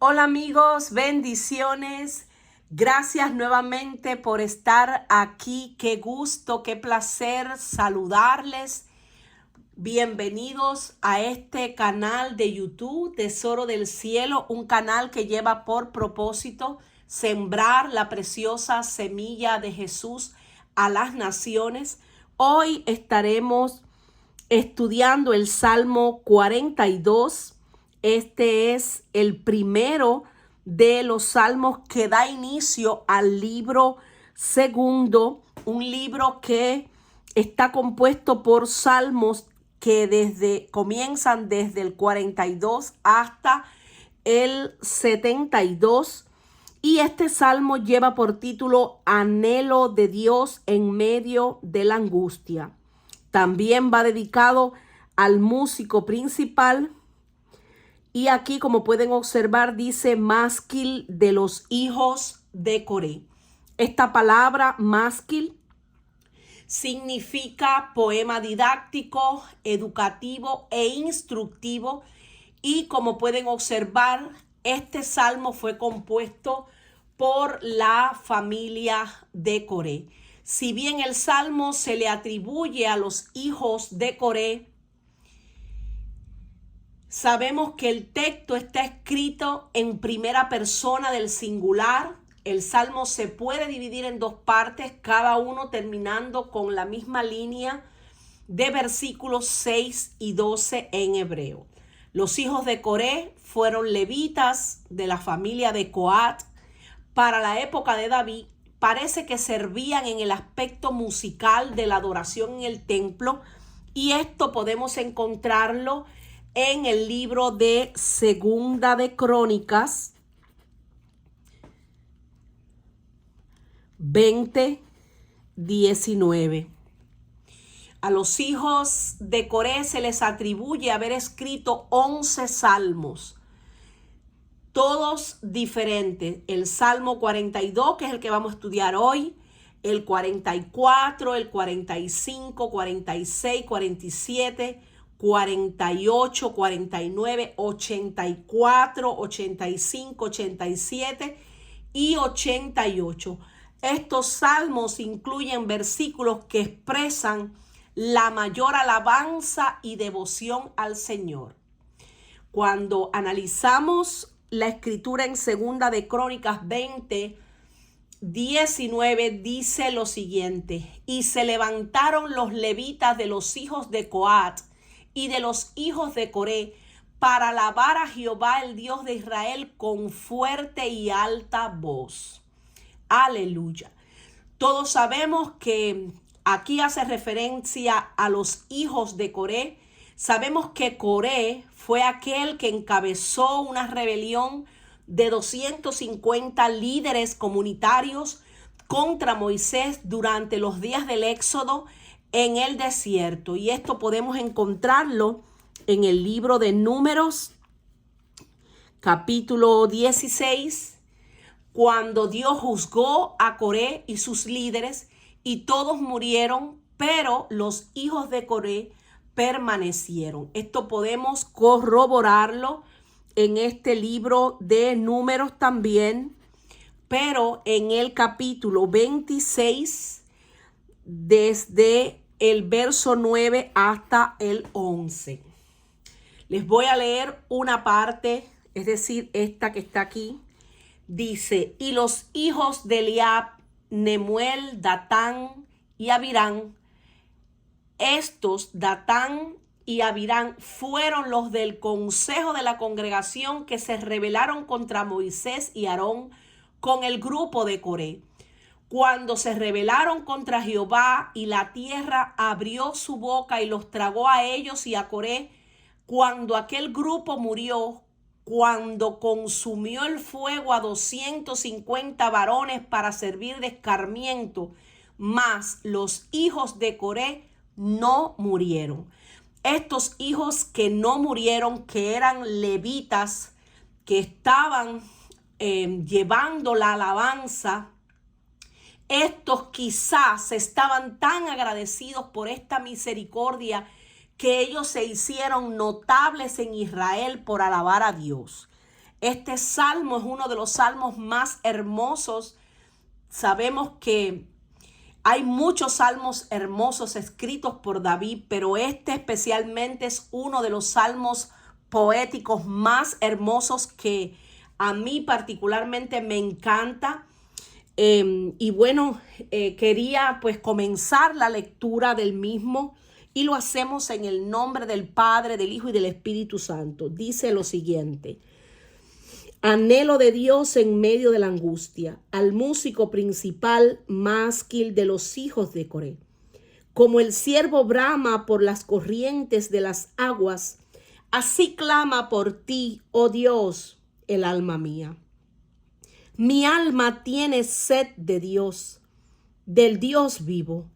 Hola amigos, bendiciones. Gracias nuevamente por estar aquí. Qué gusto, qué placer saludarles. Bienvenidos a este canal de YouTube, Tesoro del Cielo, un canal que lleva por propósito sembrar la preciosa semilla de Jesús a las naciones. Hoy estaremos estudiando el Salmo 42. Este es el primero de los salmos que da inicio al libro segundo, un libro que está compuesto por salmos que comienzan desde el 42 hasta el 72. Y este salmo lleva por título Anhelo de Dios en medio de la angustia. También va dedicado al músico principal. Y aquí, como pueden observar, dice másquil de los hijos de Coré. Esta palabra másquil significa poema didáctico, educativo e instructivo. Y como pueden observar, este salmo fue compuesto por la familia de Coré. Si bien el salmo se le atribuye a los hijos de Coré, sabemos que el texto está escrito en primera persona del singular. El salmo se puede dividir en dos partes, cada uno terminando con la misma línea de versículos 6 y 12 en hebreo. Los hijos de Coré fueron levitas de la familia de Coat. Para la época de David, parece que servían en el aspecto musical de la adoración en el templo, y esto podemos encontrarlo en el libro de Segunda de Crónicas 20:19. A los hijos de Coré se les atribuye haber escrito 11 salmos, todos diferentes. El Salmo 42, que es el que vamos a estudiar hoy, el 44, el 45, 46, 47, 48, 49, 84, 85, 87 y 88. Estos salmos incluyen versículos que expresan la mayor alabanza y devoción al Señor. Cuando analizamos la escritura en Segunda de Crónicas 20:19, dice lo siguiente: y se levantaron los levitas de los hijos de Coat y de los hijos de Coré para alabar a Jehová, el Dios de Israel, con fuerte y alta voz. Aleluya. Todos sabemos que aquí hace referencia a los hijos de Coré. Sabemos que Coré fue aquel que encabezó una rebelión de 250 líderes comunitarios contra Moisés durante los días del Éxodo en el desierto. Y esto podemos encontrarlo en el libro de Números, capítulo 16, cuando Dios juzgó a Coré y sus líderes, y todos murieron, pero los hijos de Coré permanecieron. Esto podemos corroborarlo en este libro de Números también, pero en el capítulo 26, desde el verso 9 hasta el 11. Les voy a leer una parte, es decir, esta que está aquí. Dice: y los hijos de Eliab, Nemuel, Datán y Abirán. Estos, Datán y Abirán, fueron los del consejo de la congregación que se rebelaron contra Moisés y Aarón con el grupo de Coré. Cuando se rebelaron contra Jehová, y la tierra abrió su boca y los tragó a ellos y a Coré, cuando aquel grupo murió, cuando consumió el fuego a 250 varones para servir de escarmiento, mas los hijos de Coré no murieron. Estos hijos que no murieron, que eran levitas, que estaban llevando la alabanza, estos quizás estaban tan agradecidos por esta misericordia que ellos se hicieron notables en Israel por alabar a Dios. Este salmo es uno de los salmos más hermosos. Sabemos que hay muchos salmos hermosos escritos por David, pero este especialmente es uno de los salmos poéticos más hermosos que a mí particularmente me encanta. Y bueno, quería pues comenzar la lectura del mismo y lo hacemos en el nombre del Padre, del Hijo y del Espíritu Santo. Dice lo siguiente: anhelo de Dios en medio de la angustia, al músico principal másquil de los hijos de Coré. Como el ciervo brama por las corrientes de las aguas, así clama por ti, oh Dios, el alma mía. Mi alma tiene sed de Dios, del Dios vivo.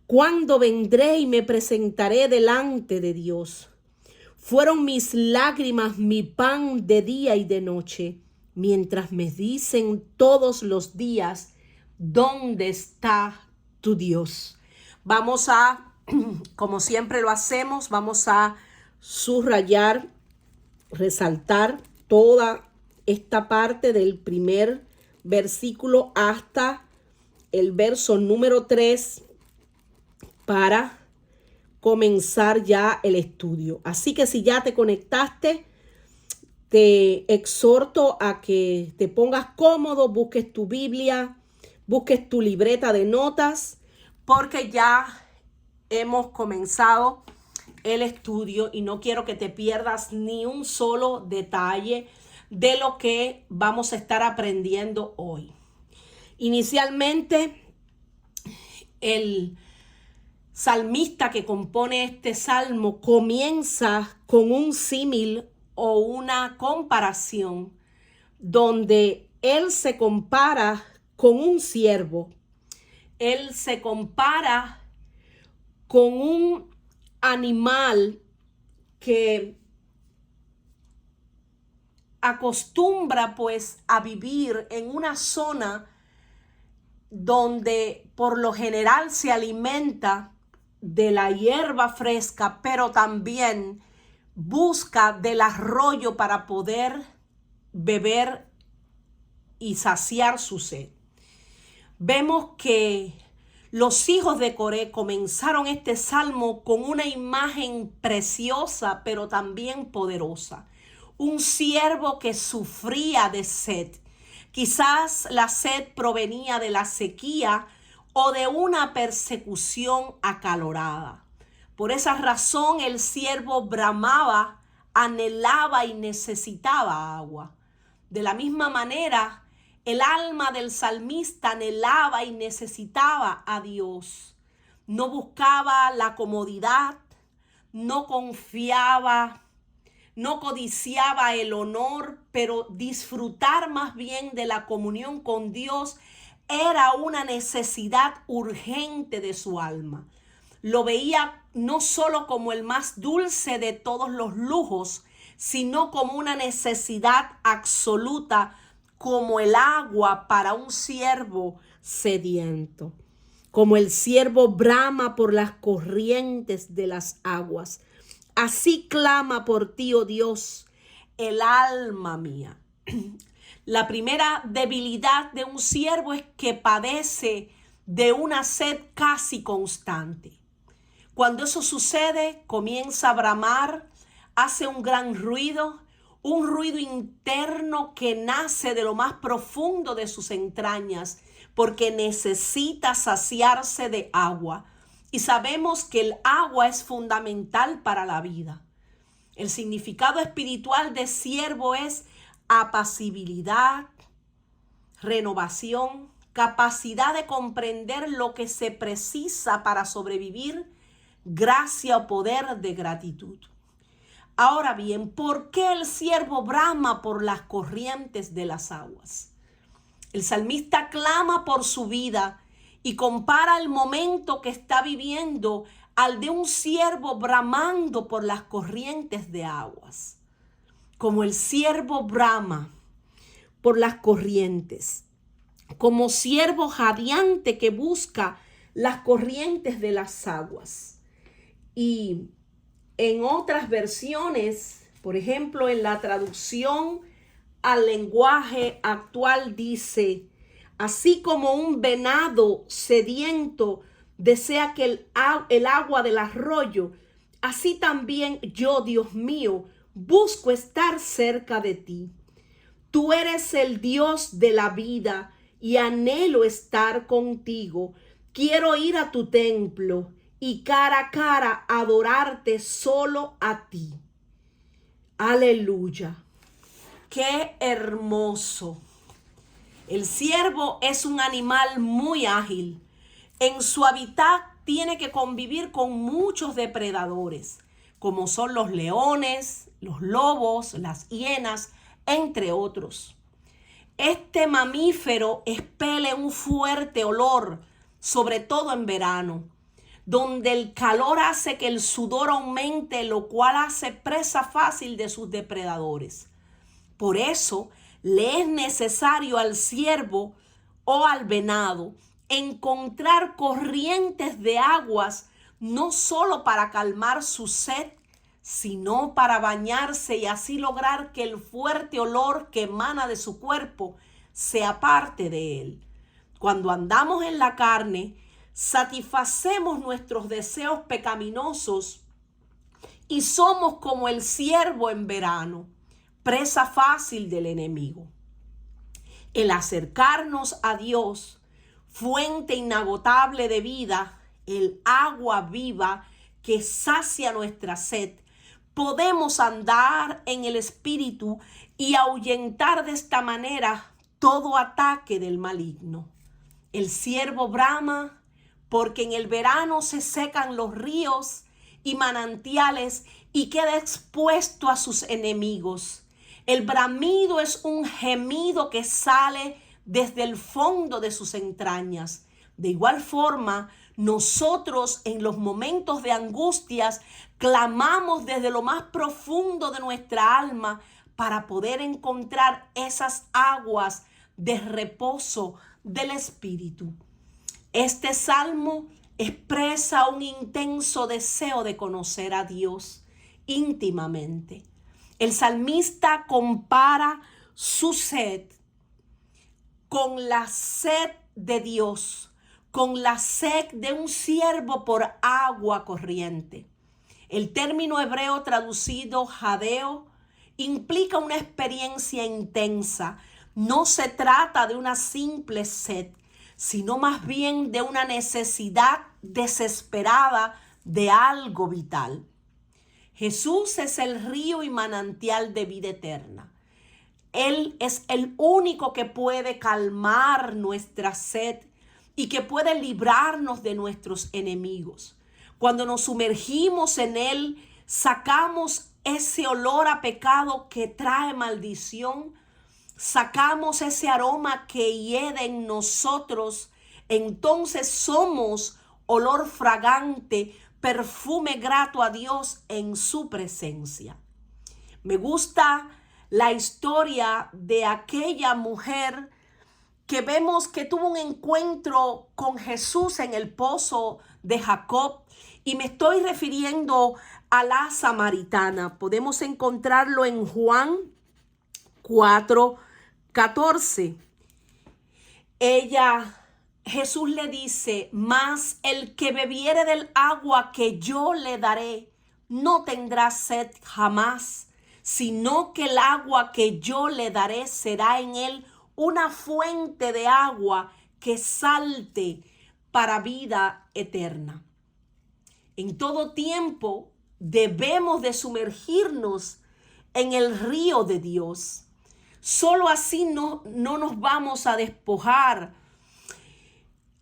¿Cuándo vendré y me presentaré delante de Dios? Fueron mis lágrimas mi pan de día y de noche, mientras me dicen todos los días, ¿dónde está tu Dios? Vamos a, como siempre lo hacemos, vamos a subrayar, resaltar toda esta parte del primer versículo hasta el verso número 3 para comenzar ya el estudio. Así que si ya te conectaste, te exhorto a que te pongas cómodo, busques tu Biblia, busques tu libreta de notas, porque ya hemos comenzado el estudio y no quiero que te pierdas ni un solo detalle de lo que vamos a estar aprendiendo hoy. Inicialmente, el salmista que compone este salmo comienza con un símil o una comparación donde él se compara con un ciervo. Él se compara con un animal que acostumbra pues a vivir en una zona donde por lo general se alimenta de la hierba fresca, pero también busca del arroyo para poder beber y saciar su sed. Vemos que los hijos de Coré comenzaron este salmo con una imagen preciosa, pero también poderosa. Un siervo que sufría de sed. Quizás la sed provenía de la sequía o de una persecución acalorada. Por esa razón el siervo bramaba, anhelaba y necesitaba agua. De la misma manera, el alma del salmista anhelaba y necesitaba a Dios. No buscaba la comodidad, no confiaba, no codiciaba el honor, pero disfrutar más bien de la comunión con Dios era una necesidad urgente de su alma. Lo veía no solo como el más dulce de todos los lujos, sino como una necesidad absoluta, como el agua para un siervo sediento. Como el siervo brama por las corrientes de las aguas, así clama por ti, oh Dios, el alma mía. La primera debilidad de un siervo es que padece de una sed casi constante. Cuando eso sucede, comienza a bramar, hace un gran ruido, un ruido interno que nace de lo más profundo de sus entrañas, porque necesita saciarse de agua. Y sabemos que el agua es fundamental para la vida. El significado espiritual de siervo es apacibilidad, renovación, capacidad de comprender lo que se precisa para sobrevivir, gracia o poder de gratitud. Ahora bien, ¿por qué el siervo brama por las corrientes de las aguas? El salmista clama por su vida y compara el momento que está viviendo al de un siervo bramando por las corrientes de aguas. Como el siervo brama por las corrientes, como siervo jadeante que busca las corrientes de las aguas. Y en otras versiones, por ejemplo, en la traducción al lenguaje actual dice, así como un venado sediento desea que el agua del arroyo, así también yo, Dios mío, busco estar cerca de ti. Tú eres el Dios de la vida y anhelo estar contigo. Quiero ir a tu templo y cara a cara adorarte solo a ti. Aleluya. Qué hermoso. El ciervo es un animal muy ágil. En su hábitat tiene que convivir con muchos depredadores, como son los leones, los lobos, las hienas, entre otros. Este mamífero expele un fuerte olor, sobre todo en verano, donde el calor hace que el sudor aumente, lo cual hace presa fácil de sus depredadores. Por eso le es necesario al ciervo o al venado encontrar corrientes de aguas, no solo para calmar su sed, sino para bañarse y así lograr que el fuerte olor que emana de su cuerpo sea parte de él. Cuando andamos en la carne, satisfacemos nuestros deseos pecaminosos y somos como el ciervo en verano, presa fácil del enemigo. El acercarnos a Dios, fuente inagotable de vida, el agua viva que sacia nuestra sed, podemos andar en el Espíritu y ahuyentar de esta manera todo ataque del maligno. El ciervo brama porque en el verano se secan los ríos y manantiales y queda expuesto a sus enemigos. El bramido es un gemido que sale desde el fondo de sus entrañas. De igual forma, nosotros en los momentos de angustias clamamos desde lo más profundo de nuestra alma para poder encontrar esas aguas de reposo del Espíritu. Este salmo expresa un intenso deseo de conocer a Dios íntimamente. El salmista compara su sed con la sed de Dios, con la sed de un ciervo por agua corriente. El término hebreo traducido jadeo implica una experiencia intensa. No se trata de una simple sed, sino más bien de una necesidad desesperada de algo vital. Jesús es el río y manantial de vida eterna. Él es el único que puede calmar nuestra sed y que puede librarnos de nuestros enemigos. Cuando nos sumergimos en Él, sacamos ese olor a pecado que trae maldición, sacamos ese aroma que hiede en nosotros, entonces somos olor fragante, perfume grato a Dios en su presencia. Me gusta la historia de aquella mujer que vemos que tuvo un encuentro con Jesús en el pozo de Jacob, y me estoy refiriendo a la samaritana. Podemos encontrarlo en Juan 4:14. Jesús le dice, mas el que bebiere del agua que yo le daré, no tendrá sed jamás, sino que el agua que yo le daré será en él una fuente de agua que salte para vida eterna. En todo tiempo debemos de sumergirnos en el río de Dios. Solo así no nos vamos a despojar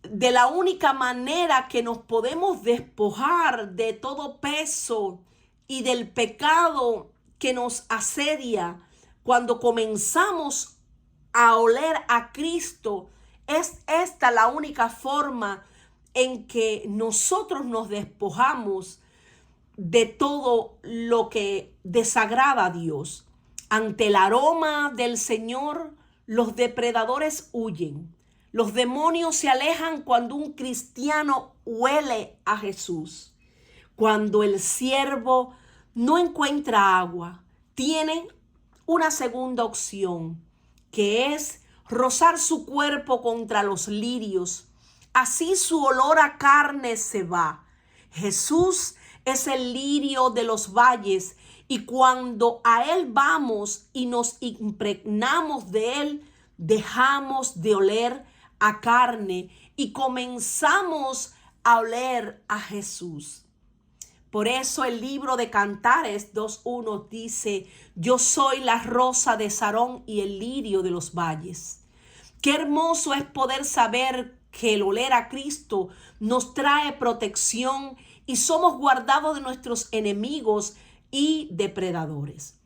de la única manera que nos podemos despojar de todo peso y del pecado que nos asedia. Cuando comenzamos a oler a Cristo, es esta la única forma en que nosotros nos despojamos de todo lo que desagrada a Dios. Ante el aroma del Señor, los depredadores huyen. Los demonios se alejan cuando un cristiano huele a Jesús. Cuando el siervo no encuentra agua, tiene una segunda opción, que es rozar su cuerpo contra los lirios. Así su olor a carne se va. Jesús es el lirio de los valles, y cuando a Él vamos y nos impregnamos de Él, dejamos de oler a carne y comenzamos a oler a Jesús. Por eso el libro de Cantares 2:1 dice: yo soy la rosa de Sarón y el lirio de los valles. Qué hermoso es poder saber que el oler a Cristo nos trae protección y somos guardados de nuestros enemigos y depredadores.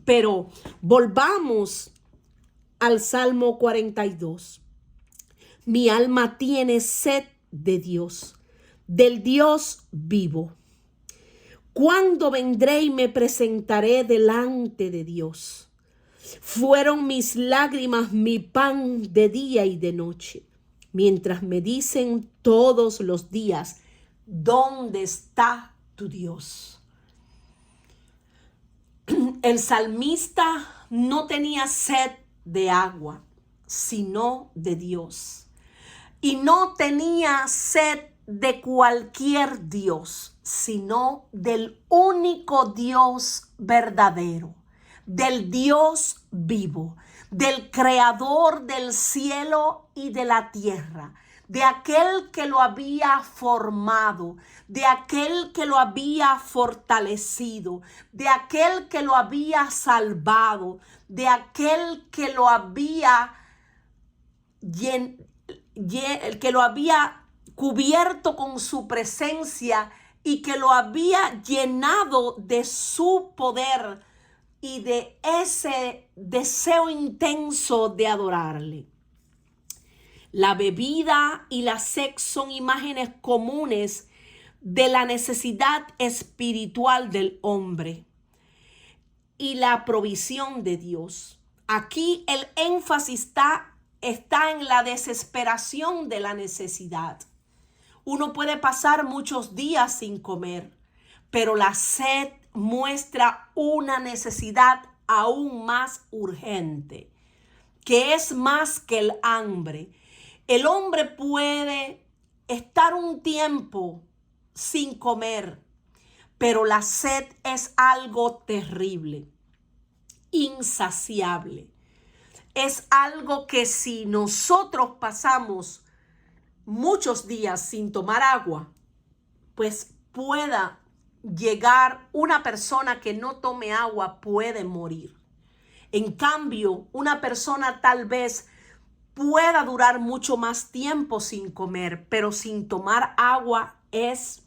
Pero volvamos al Salmo 42. Mi alma tiene sed de Dios, del Dios vivo. ¿Cuándo vendré y me presentaré delante de Dios? Fueron mis lágrimas mi pan de día y de noche, mientras me dicen todos los días: ¿dónde está tu Dios? El salmista no tenía sed de agua, sino de Dios. Y no tenía sed de cualquier Dios, sino del único Dios verdadero, del Dios vivo, del creador del cielo y de la tierra, de aquel que lo había formado, de aquel que lo había fortalecido, de aquel que lo había salvado, de aquel que lo había cubierto con su presencia y que lo había llenado de su poder y de ese deseo intenso de adorarle. La bebida y la sed son imágenes comunes de la necesidad espiritual del hombre y la provisión de Dios. Aquí el énfasis está en la desesperación de la necesidad. Uno puede pasar muchos días sin comer, pero la sed muestra una necesidad aún más urgente, que es más que el hambre. El hombre puede estar un tiempo sin comer, pero la sed es algo terrible, insaciable. Es algo que si nosotros pasamos muchos días sin tomar agua, pues pueda llegar una persona que no tome agua puede morir. En cambio, una persona tal vez pueda durar mucho más tiempo sin comer, pero sin tomar agua es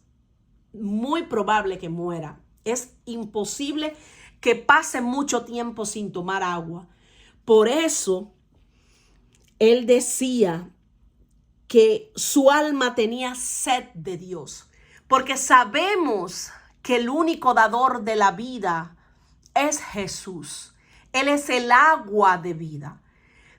muy probable que muera. Es imposible que pase mucho tiempo sin tomar agua. Por eso, él decía que su alma tenía sed de Dios, porque sabemos que el único dador de la vida es Jesús. Él es el agua de vida.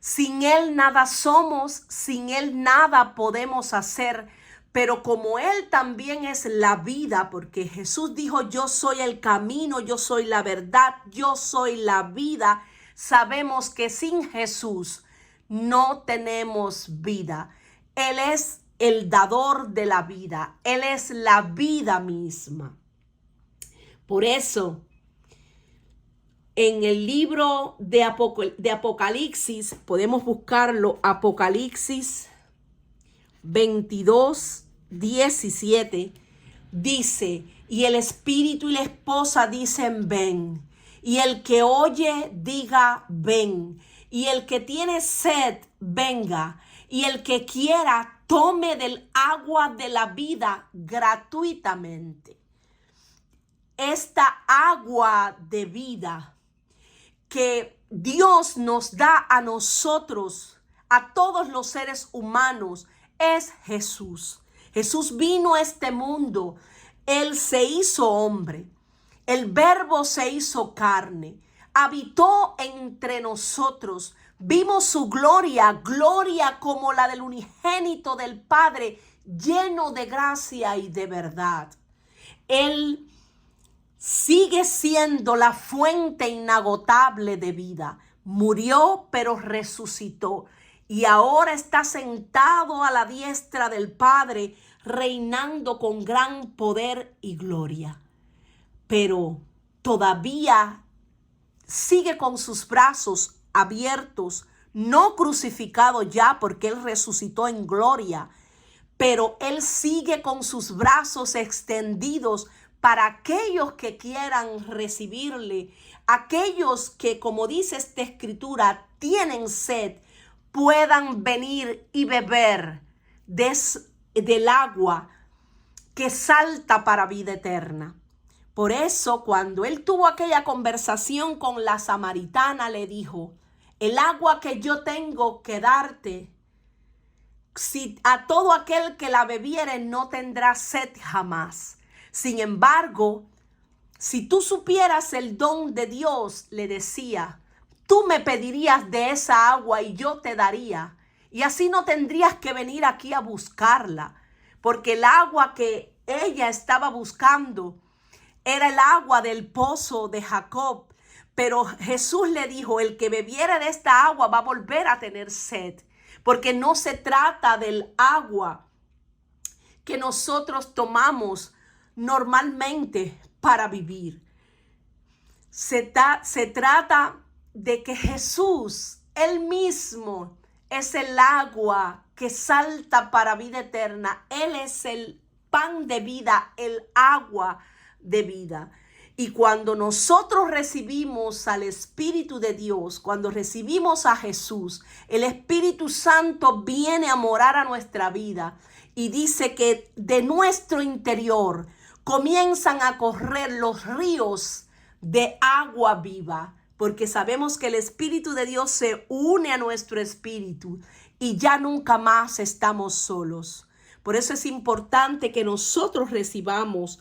Sin Él nada somos, sin Él nada podemos hacer, pero como Él también es la vida, porque Jesús dijo: yo soy el camino, yo soy la verdad, yo soy la vida, sabemos que sin Jesús no tenemos vida. Él es el dador de la vida, Él es la vida misma. Por eso, en el libro de Apocalipsis, podemos buscarlo, Apocalipsis 22:17, dice: y el espíritu y la esposa dicen: ven. Y el que oye, diga: ven. Y el que tiene sed, venga. Y el que quiera, tome del agua de la vida gratuitamente. Esta agua de vida que Dios nos da a nosotros, a todos los seres humanos, es Jesús. Jesús vino a este mundo. Él se hizo hombre. El Verbo se hizo carne. Habitó entre nosotros. Vimos su gloria, gloria como la del unigénito del Padre, lleno de gracia y de verdad. Él sigue siendo la fuente inagotable de vida. Murió, pero resucitó. Y ahora está sentado a la diestra del Padre, reinando con gran poder y gloria. Pero todavía sigue con sus brazos abiertos, no crucificado ya porque Él resucitó en gloria, pero Él sigue con sus brazos extendidos para aquellos que quieran recibirle, aquellos que, como dice esta escritura, tienen sed, puedan venir y beber del agua que salta para vida eterna. Por eso, cuando él tuvo aquella conversación con la samaritana, le dijo: el agua que yo tengo que darte, si a todo aquel que la bebiere no tendrá sed jamás. Sin embargo, si tú supieras el don de Dios, le decía, tú me pedirías de esa agua y yo te daría. Y así no tendrías que venir aquí a buscarla, porque el agua que ella estaba buscando era el agua del pozo de Jacob. Pero Jesús le dijo, el que bebiere de esta agua va a volver a tener sed, porque no se trata del agua que nosotros tomamos normalmente para vivir. Se trata de que Jesús, Él mismo, es el agua que salta para vida eterna. Él es el pan de vida, el agua de vida. Y cuando nosotros recibimos al Espíritu de Dios, cuando recibimos a Jesús, el Espíritu Santo viene a morar a nuestra vida y dice que de nuestro interior comienzan a correr los ríos de agua viva, porque sabemos que el Espíritu de Dios se une a nuestro espíritu y ya nunca más estamos solos. Por eso es importante que nosotros recibamos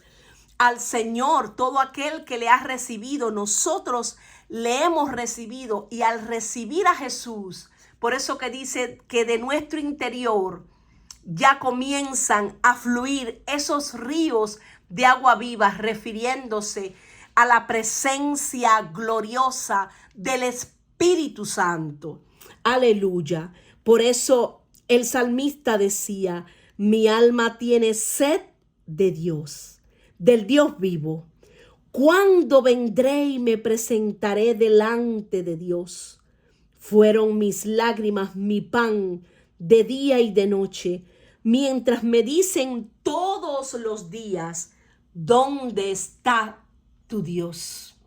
al Señor. Todo aquel que le ha recibido, nosotros le hemos recibido, y al recibir a Jesús, por eso que dice que de nuestro interior ya comienzan a fluir esos ríos de agua viva, refiriéndose a la presencia gloriosa del Espíritu Santo. Aleluya. Por eso el salmista decía, mi alma tiene sed de Dios, del Dios vivo. ¿Cuándo vendré y me presentaré delante de Dios? Fueron mis lágrimas mi pan de día y de noche, mientras me dicen todos los días, ¿dónde está tu Dios?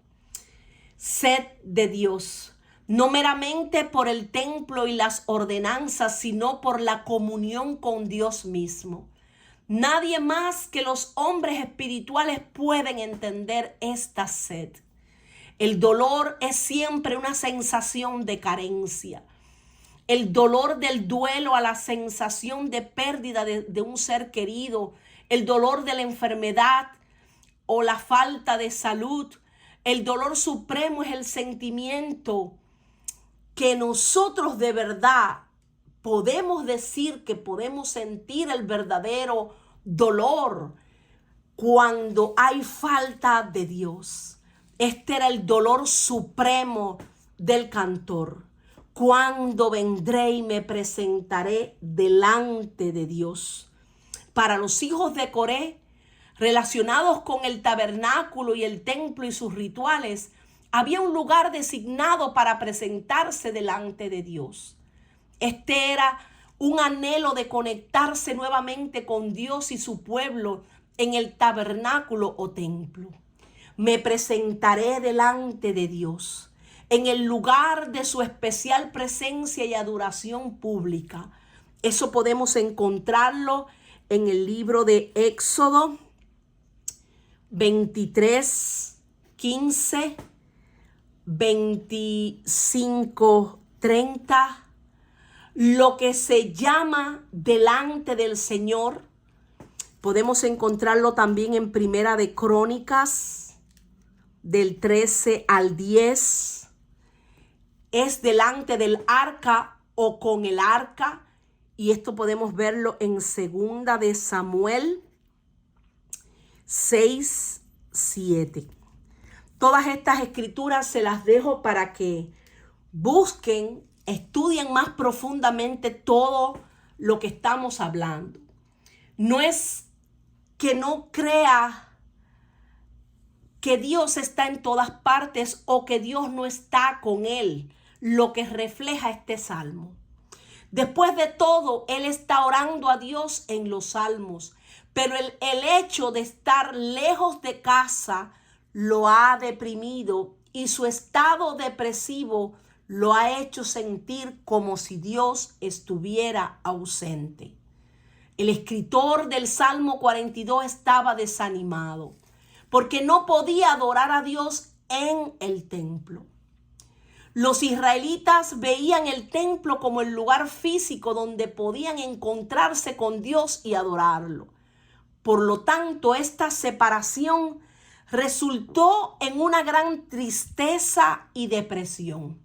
Sed de Dios, no meramente por el templo y las ordenanzas, sino por la comunión con Dios mismo. Nadie más que los hombres espirituales pueden entender esta sed. El dolor es siempre una sensación de carencia. El dolor del duelo a la sensación de pérdida de un ser querido, el dolor de la enfermedad o la falta de salud. El dolor supremo es el sentimiento que nosotros de verdad podemos decir que podemos sentir el verdadero dolor cuando hay falta de Dios. Este era el dolor supremo del cantor. ¿Cuándo vendré y me presentaré delante de Dios? Para los hijos de Coré, relacionados con el tabernáculo y el templo y sus rituales, había un lugar designado para presentarse delante de Dios. Este era un anhelo de conectarse nuevamente con Dios y su pueblo en el tabernáculo o templo. Me presentaré delante de Dios, en el lugar de su especial presencia y adoración pública. Eso podemos encontrarlo en el libro de Éxodo 23, 15, 25, 30. Lo que se llama delante del Señor, podemos encontrarlo también en Primera de Crónicas, del 13 al 10. Es delante del arca o con el arca, y esto podemos verlo en Segunda de Samuel 6, 7. Todas estas escrituras se las dejo para que busquen, estudien más profundamente todo lo que estamos hablando. No es que no crea que Dios está en todas partes o que Dios no está con él, lo que refleja este salmo. Después de todo, él está orando a Dios en los salmos, pero el hecho de estar lejos de casa lo ha deprimido y su estado depresivo lo ha hecho sentir como si Dios estuviera ausente. El escritor del Salmo 42 estaba desanimado porque no podía adorar a Dios en el templo. Los israelitas veían el templo como el lugar físico donde podían encontrarse con Dios y adorarlo. Por lo tanto, esta separación resultó en una gran tristeza y depresión.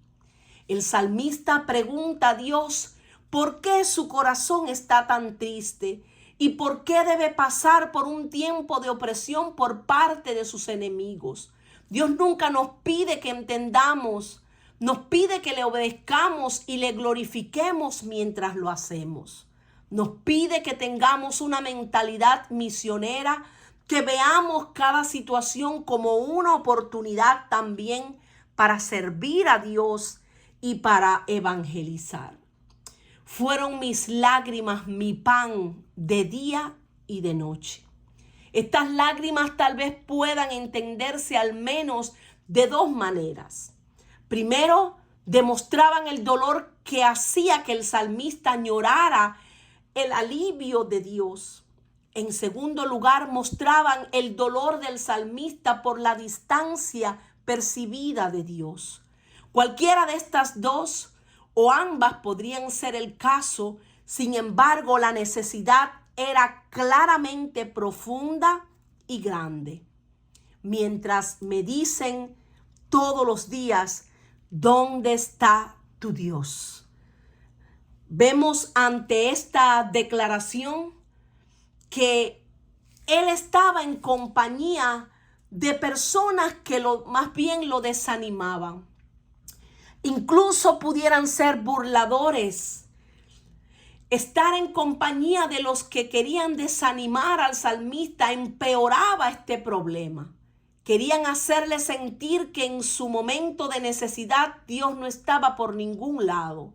El salmista pregunta a Dios por qué su corazón está tan triste y por qué debe pasar por un tiempo de opresión por parte de sus enemigos. Dios nunca nos pide que entendamos, nos pide que le obedezcamos y le glorifiquemos mientras lo hacemos. Nos pide que tengamos una mentalidad misionera, que veamos cada situación como una oportunidad también para servir a Dios y para evangelizar. Fueron mis lágrimas mi pan de día y de noche. Estas lágrimas tal vez puedan entenderse al menos de dos maneras. Primero, demostraban el dolor que hacía que el salmista añorara el alivio de Dios. En segundo lugar, mostraban el dolor del salmista por la distancia percibida de Dios. Cualquiera de estas dos o ambas podrían ser el caso. Sin embargo, la necesidad era claramente profunda y grande. Mientras me dicen todos los días, ¿dónde está tu Dios? Vemos ante esta declaración que él estaba en compañía de personas que más bien lo desanimaban. Incluso pudieran ser burladores. Estar en compañía de los que querían desanimar al salmista empeoraba este problema. Querían hacerle sentir que en su momento de necesidad Dios no estaba por ningún lado.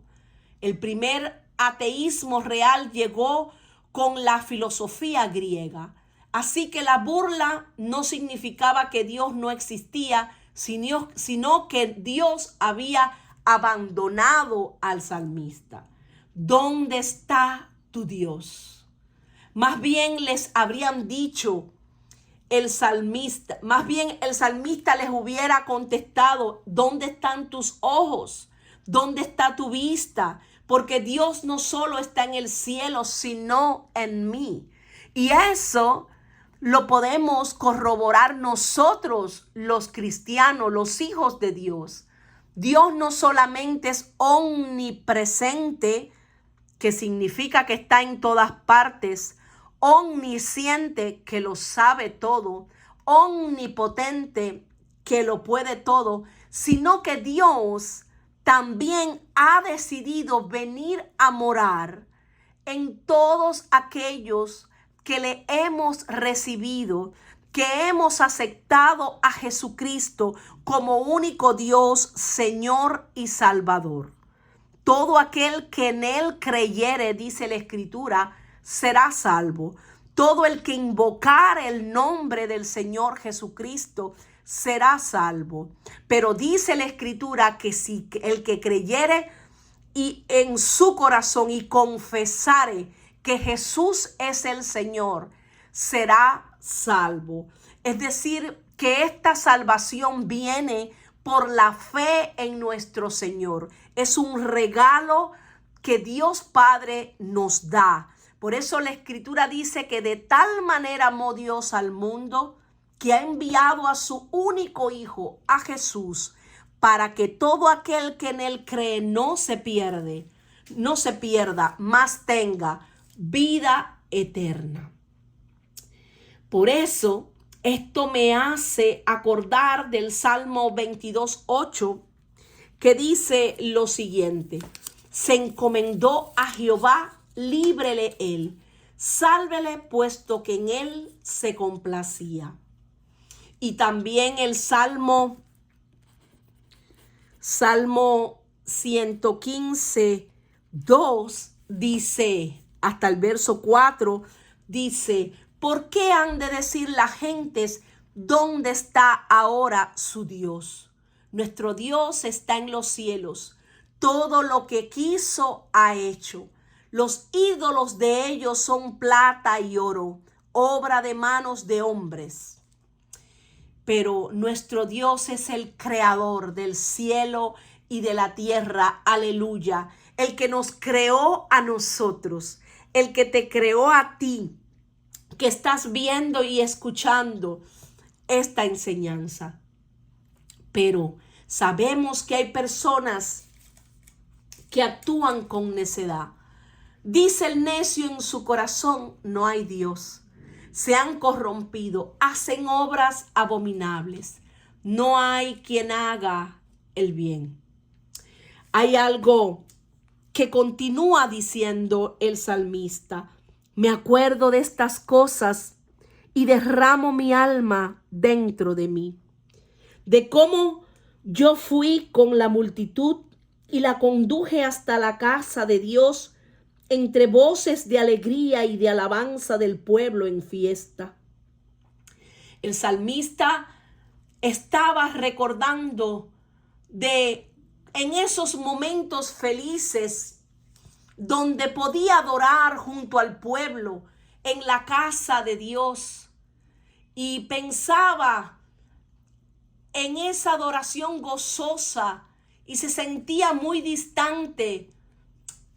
El primer ateísmo real llegó con la filosofía griega. Así que la burla no significaba que Dios no existía, sino que Dios había abandonado al salmista. ¿Dónde está tu Dios? Más bien les habrían dicho el salmista les hubiera contestado, ¿dónde están tus ojos? ¿Dónde está tu vista? Porque Dios no solo está en el cielo, sino en mí. Y eso lo podemos corroborar nosotros, los cristianos, los hijos de Dios. Dios no solamente es omnipresente, que significa que está en todas partes, omnisciente, que lo sabe todo, omnipotente, que lo puede todo, sino que Dios también ha decidido venir a morar en todos aquellos que le hemos recibido, que hemos aceptado a Jesucristo como único Dios, Señor y Salvador. Todo aquel que en él creyere, dice la Escritura, será salvo. Todo el que invocar el nombre del Señor Jesucristo será salvo. Pero dice la Escritura que si el que creyere y en su corazón y confesare que Jesús es el Señor, será salvo. Es decir, que esta salvación viene por la fe en nuestro Señor. Es un regalo que Dios Padre nos da. Por eso la Escritura dice que de tal manera amó Dios al mundo que ha enviado a su único Hijo, a Jesús, para que todo aquel que en él cree no se pierda, mas tenga vida eterna. Por eso Esto me hace acordar del Salmo 22:8, que dice lo siguiente: se encomendó a Jehová, líbrele él, sálvele puesto que en él se complacía. Y también el Salmo 115:2 dice, hasta el verso 4, dice: ¿por qué han de decir las gentes, dónde está ahora su Dios? Nuestro Dios está en los cielos. Todo lo que quiso ha hecho. Los ídolos de ellos son plata y oro, obra de manos de hombres. Pero nuestro Dios es el creador del cielo y de la tierra. Aleluya. El que nos creó a nosotros, el que te creó a ti, que estás viendo y escuchando esta enseñanza. Pero sabemos que hay personas que actúan con necedad. Dice el necio en su corazón: no hay Dios. Se han corrompido, hacen obras abominables. No hay quien haga el bien. Hay algo que continúa diciendo el salmista: me acuerdo de estas cosas y derramo mi alma dentro de mí, de cómo yo fui con la multitud y la conduje hasta la casa de Dios, entre voces de alegría y de alabanza del pueblo en fiesta. El salmista estaba recordando en esos momentos felices donde podía adorar junto al pueblo en la casa de Dios, y pensaba en esa adoración gozosa y se sentía muy distante,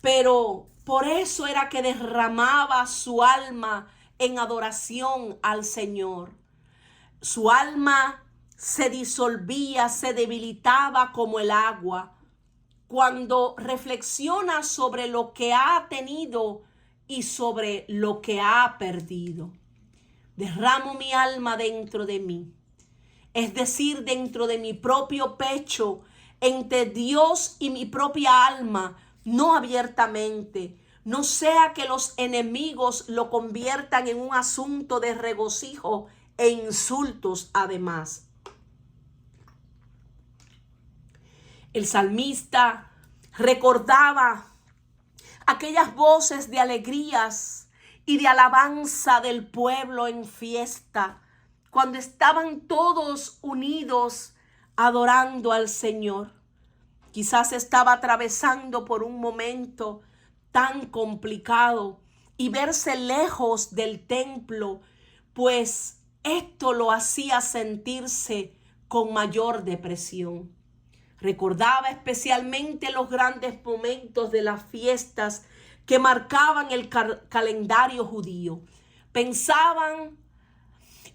pero por eso era que derramaba su alma en adoración al Señor. Su alma se disolvía, se debilitaba como el agua cuando reflexiona sobre lo que ha tenido y sobre lo que ha perdido. Derramo mi alma dentro de mí, es decir, dentro de mi propio pecho, entre Dios y mi propia alma, no abiertamente. No sea que los enemigos lo conviertan en un asunto de regocijo e insultos además. El salmista recordaba aquellas voces de alegrías y de alabanza del pueblo en fiesta, cuando estaban todos unidos adorando al Señor. Quizás estaba atravesando por un momento tan complicado y verse lejos del templo, pues esto lo hacía sentirse con mayor depresión. Recordaba especialmente los grandes momentos de las fiestas que marcaban el calendario judío. Pensaban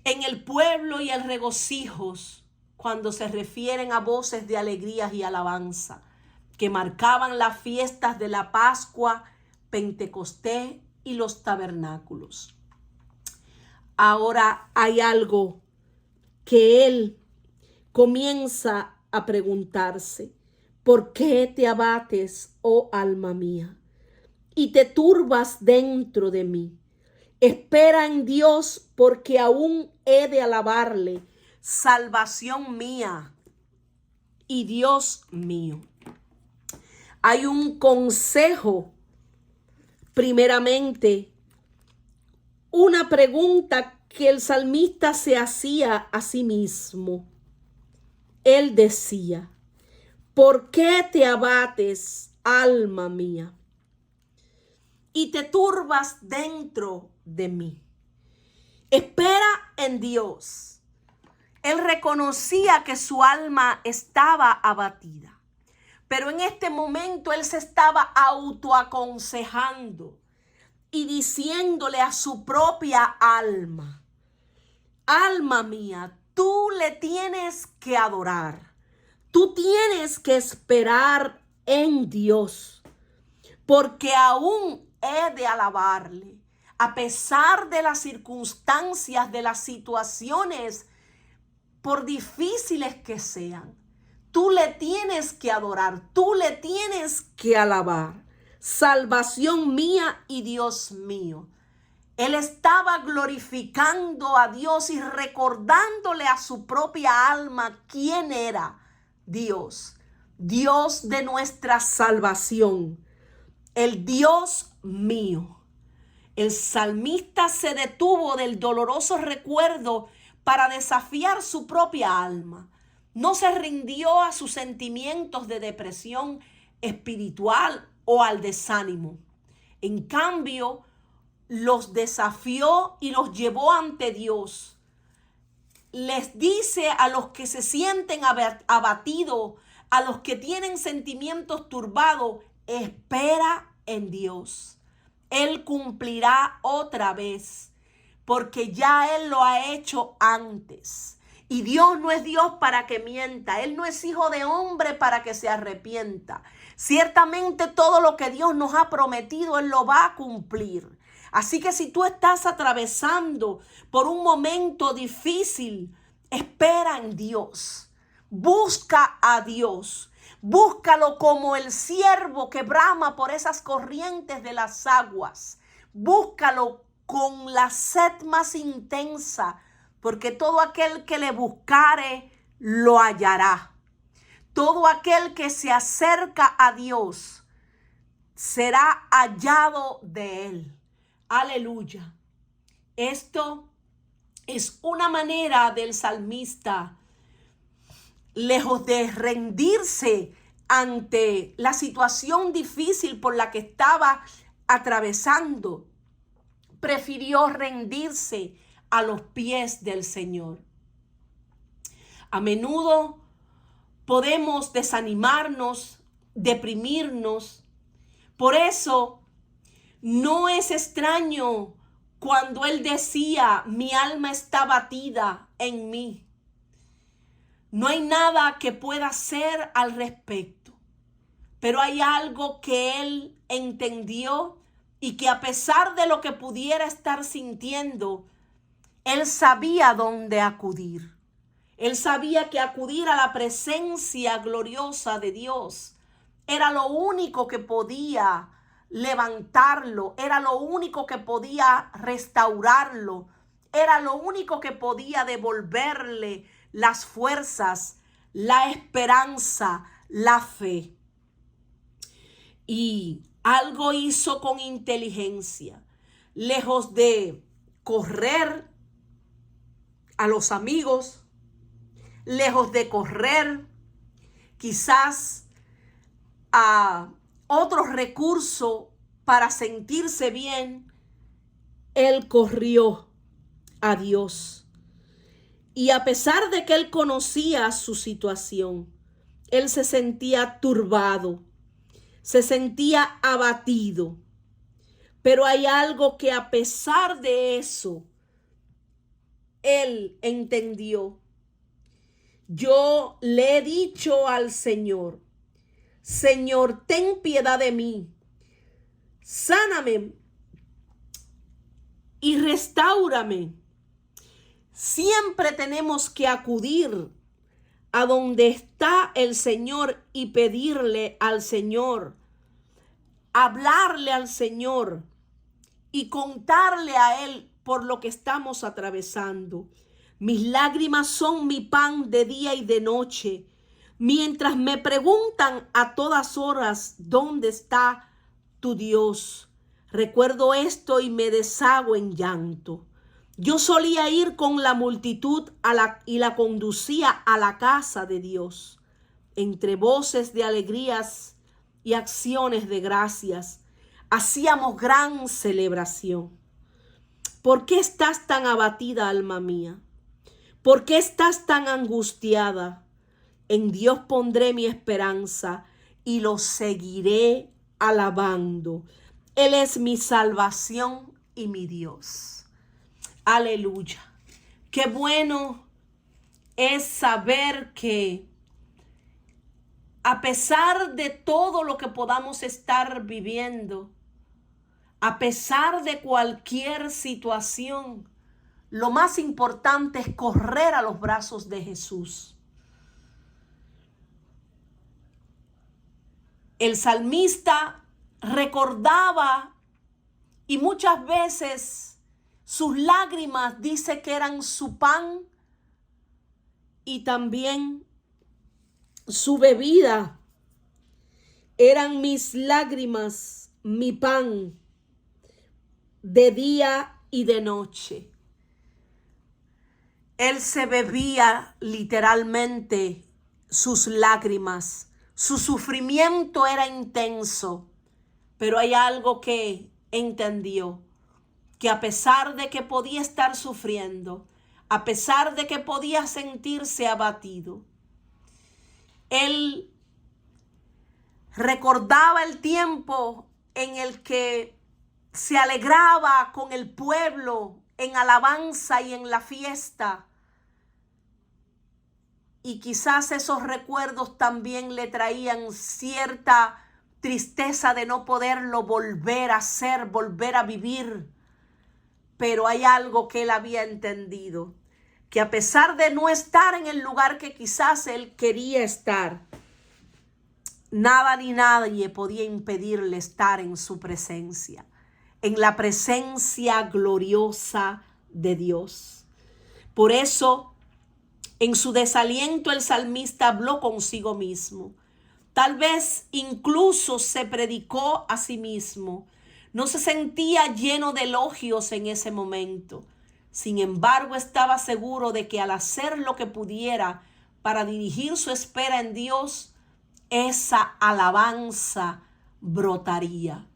en el pueblo y el regocijos cuando se refieren a voces de alegrías y alabanza que marcaban las fiestas de la Pascua, Pentecostés y los tabernáculos. Ahora hay algo que él comienza a preguntarse: ¿por qué te abates, oh alma mía, y te turbas dentro de mí? Espera en Dios, porque aún he de alabarle, salvación mía y Dios mío. Hay un consejo, primeramente, una pregunta que el salmista se hacía a sí mismo. Él decía: ¿por qué te abates, alma mía, y te turbas dentro de mí? Espera en Dios. Él reconocía que su alma estaba abatida, pero en este momento él se estaba autoaconsejando y diciéndole a su propia alma: alma mía, tú le tienes que adorar, tú tienes que esperar en Dios, porque aún he de alabarle, a pesar de las circunstancias, de las situaciones, por difíciles que sean, tú le tienes que adorar, tú le tienes que alabar. Salvación mía y Dios mío. Él estaba glorificando a Dios y recordándole a su propia alma quién era Dios. Dios de nuestra salvación. El Dios mío. El salmista se detuvo del doloroso recuerdo para desafiar su propia alma. No se rindió a sus sentimientos de depresión espiritual o al desánimo. En cambio, los desafió y los llevó ante Dios. Les dice a los que se sienten abatidos, a los que tienen sentimientos turbados, espera en Dios. Él cumplirá otra vez, porque ya Él lo ha hecho antes. Y Dios no es Dios para que mienta. Él no es hijo de hombre para que se arrepienta. Ciertamente todo lo que Dios nos ha prometido, Él lo va a cumplir. Así que si tú estás atravesando por un momento difícil, espera en Dios. Busca a Dios. Búscalo como el ciervo que brama por esas corrientes de las aguas. Búscalo con la sed más intensa, porque todo aquel que le buscare lo hallará. Todo aquel que se acerca a Dios será hallado de Él. Aleluya. Esto es una manera del salmista, lejos de rendirse ante la situación difícil por la que estaba atravesando, prefirió rendirse a los pies del Señor. A menudo podemos desanimarnos, deprimirnos. Por eso no es extraño cuando él decía, mi alma está batida en mí. No hay nada que pueda hacer al respecto, pero hay algo que él entendió y que a pesar de lo que pudiera estar sintiendo, él sabía dónde acudir. Él sabía que acudir a la presencia gloriosa de Dios era lo único que podía levantarlo, era lo único que podía restaurarlo, era lo único que podía devolverle las fuerzas, la esperanza, la fe. Y algo hizo con inteligencia, lejos de correr a los amigos, lejos de correr quizás a otro recurso para sentirse bien, él corrió a Dios. Y a pesar de que él conocía su situación, él se sentía turbado, se sentía abatido. Pero hay algo que a pesar de eso, él entendió. Yo le he dicho al Señor, Señor, ten piedad de mí, sáname y restáurame. Siempre tenemos que acudir a donde está el Señor y pedirle al Señor, hablarle al Señor y contarle a Él por lo que estamos atravesando. Mis lágrimas son mi pan de día y de noche, mientras me preguntan a todas horas, ¿dónde está tu Dios? Recuerdo esto y me deshago en llanto. Yo solía ir con la multitud y la conducía a la casa de Dios, entre voces de alegrías y acciones de gracias. Hacíamos gran celebración. ¿Por qué estás tan abatida, alma mía? ¿Por qué estás tan angustiada? En Dios pondré mi esperanza y lo seguiré alabando. Él es mi salvación y mi Dios. Aleluya. Qué bueno es saber que a pesar de todo lo que podamos estar viviendo, A pesar de cualquier situación, lo más importante es correr a los brazos de Jesús. El salmista recordaba y muchas veces sus lágrimas dice que eran su pan y también su bebida. Eran mis lágrimas, mi pan, de día y de noche. Él se bebía literalmente sus lágrimas. Su sufrimiento era intenso, pero hay algo que entendió, que a pesar de que podía estar sufriendo, a pesar de que podía sentirse abatido, él recordaba el tiempo en el que se alegraba con el pueblo en alabanza y en la fiesta. Y quizás esos recuerdos también le traían cierta tristeza de no poderlo volver a hacer, volver a vivir. Pero hay algo que él había entendido, que a pesar de no estar en el lugar que quizás él quería estar, nada ni nadie podía impedirle estar en su presencia, en la presencia gloriosa de Dios. Por eso, en su desaliento, el salmista habló consigo mismo. Tal vez incluso se predicó a sí mismo. No se sentía lleno de elogios en ese momento. Sin embargo, estaba seguro de que al hacer lo que pudiera para dirigir su espera en Dios, esa alabanza brotaría.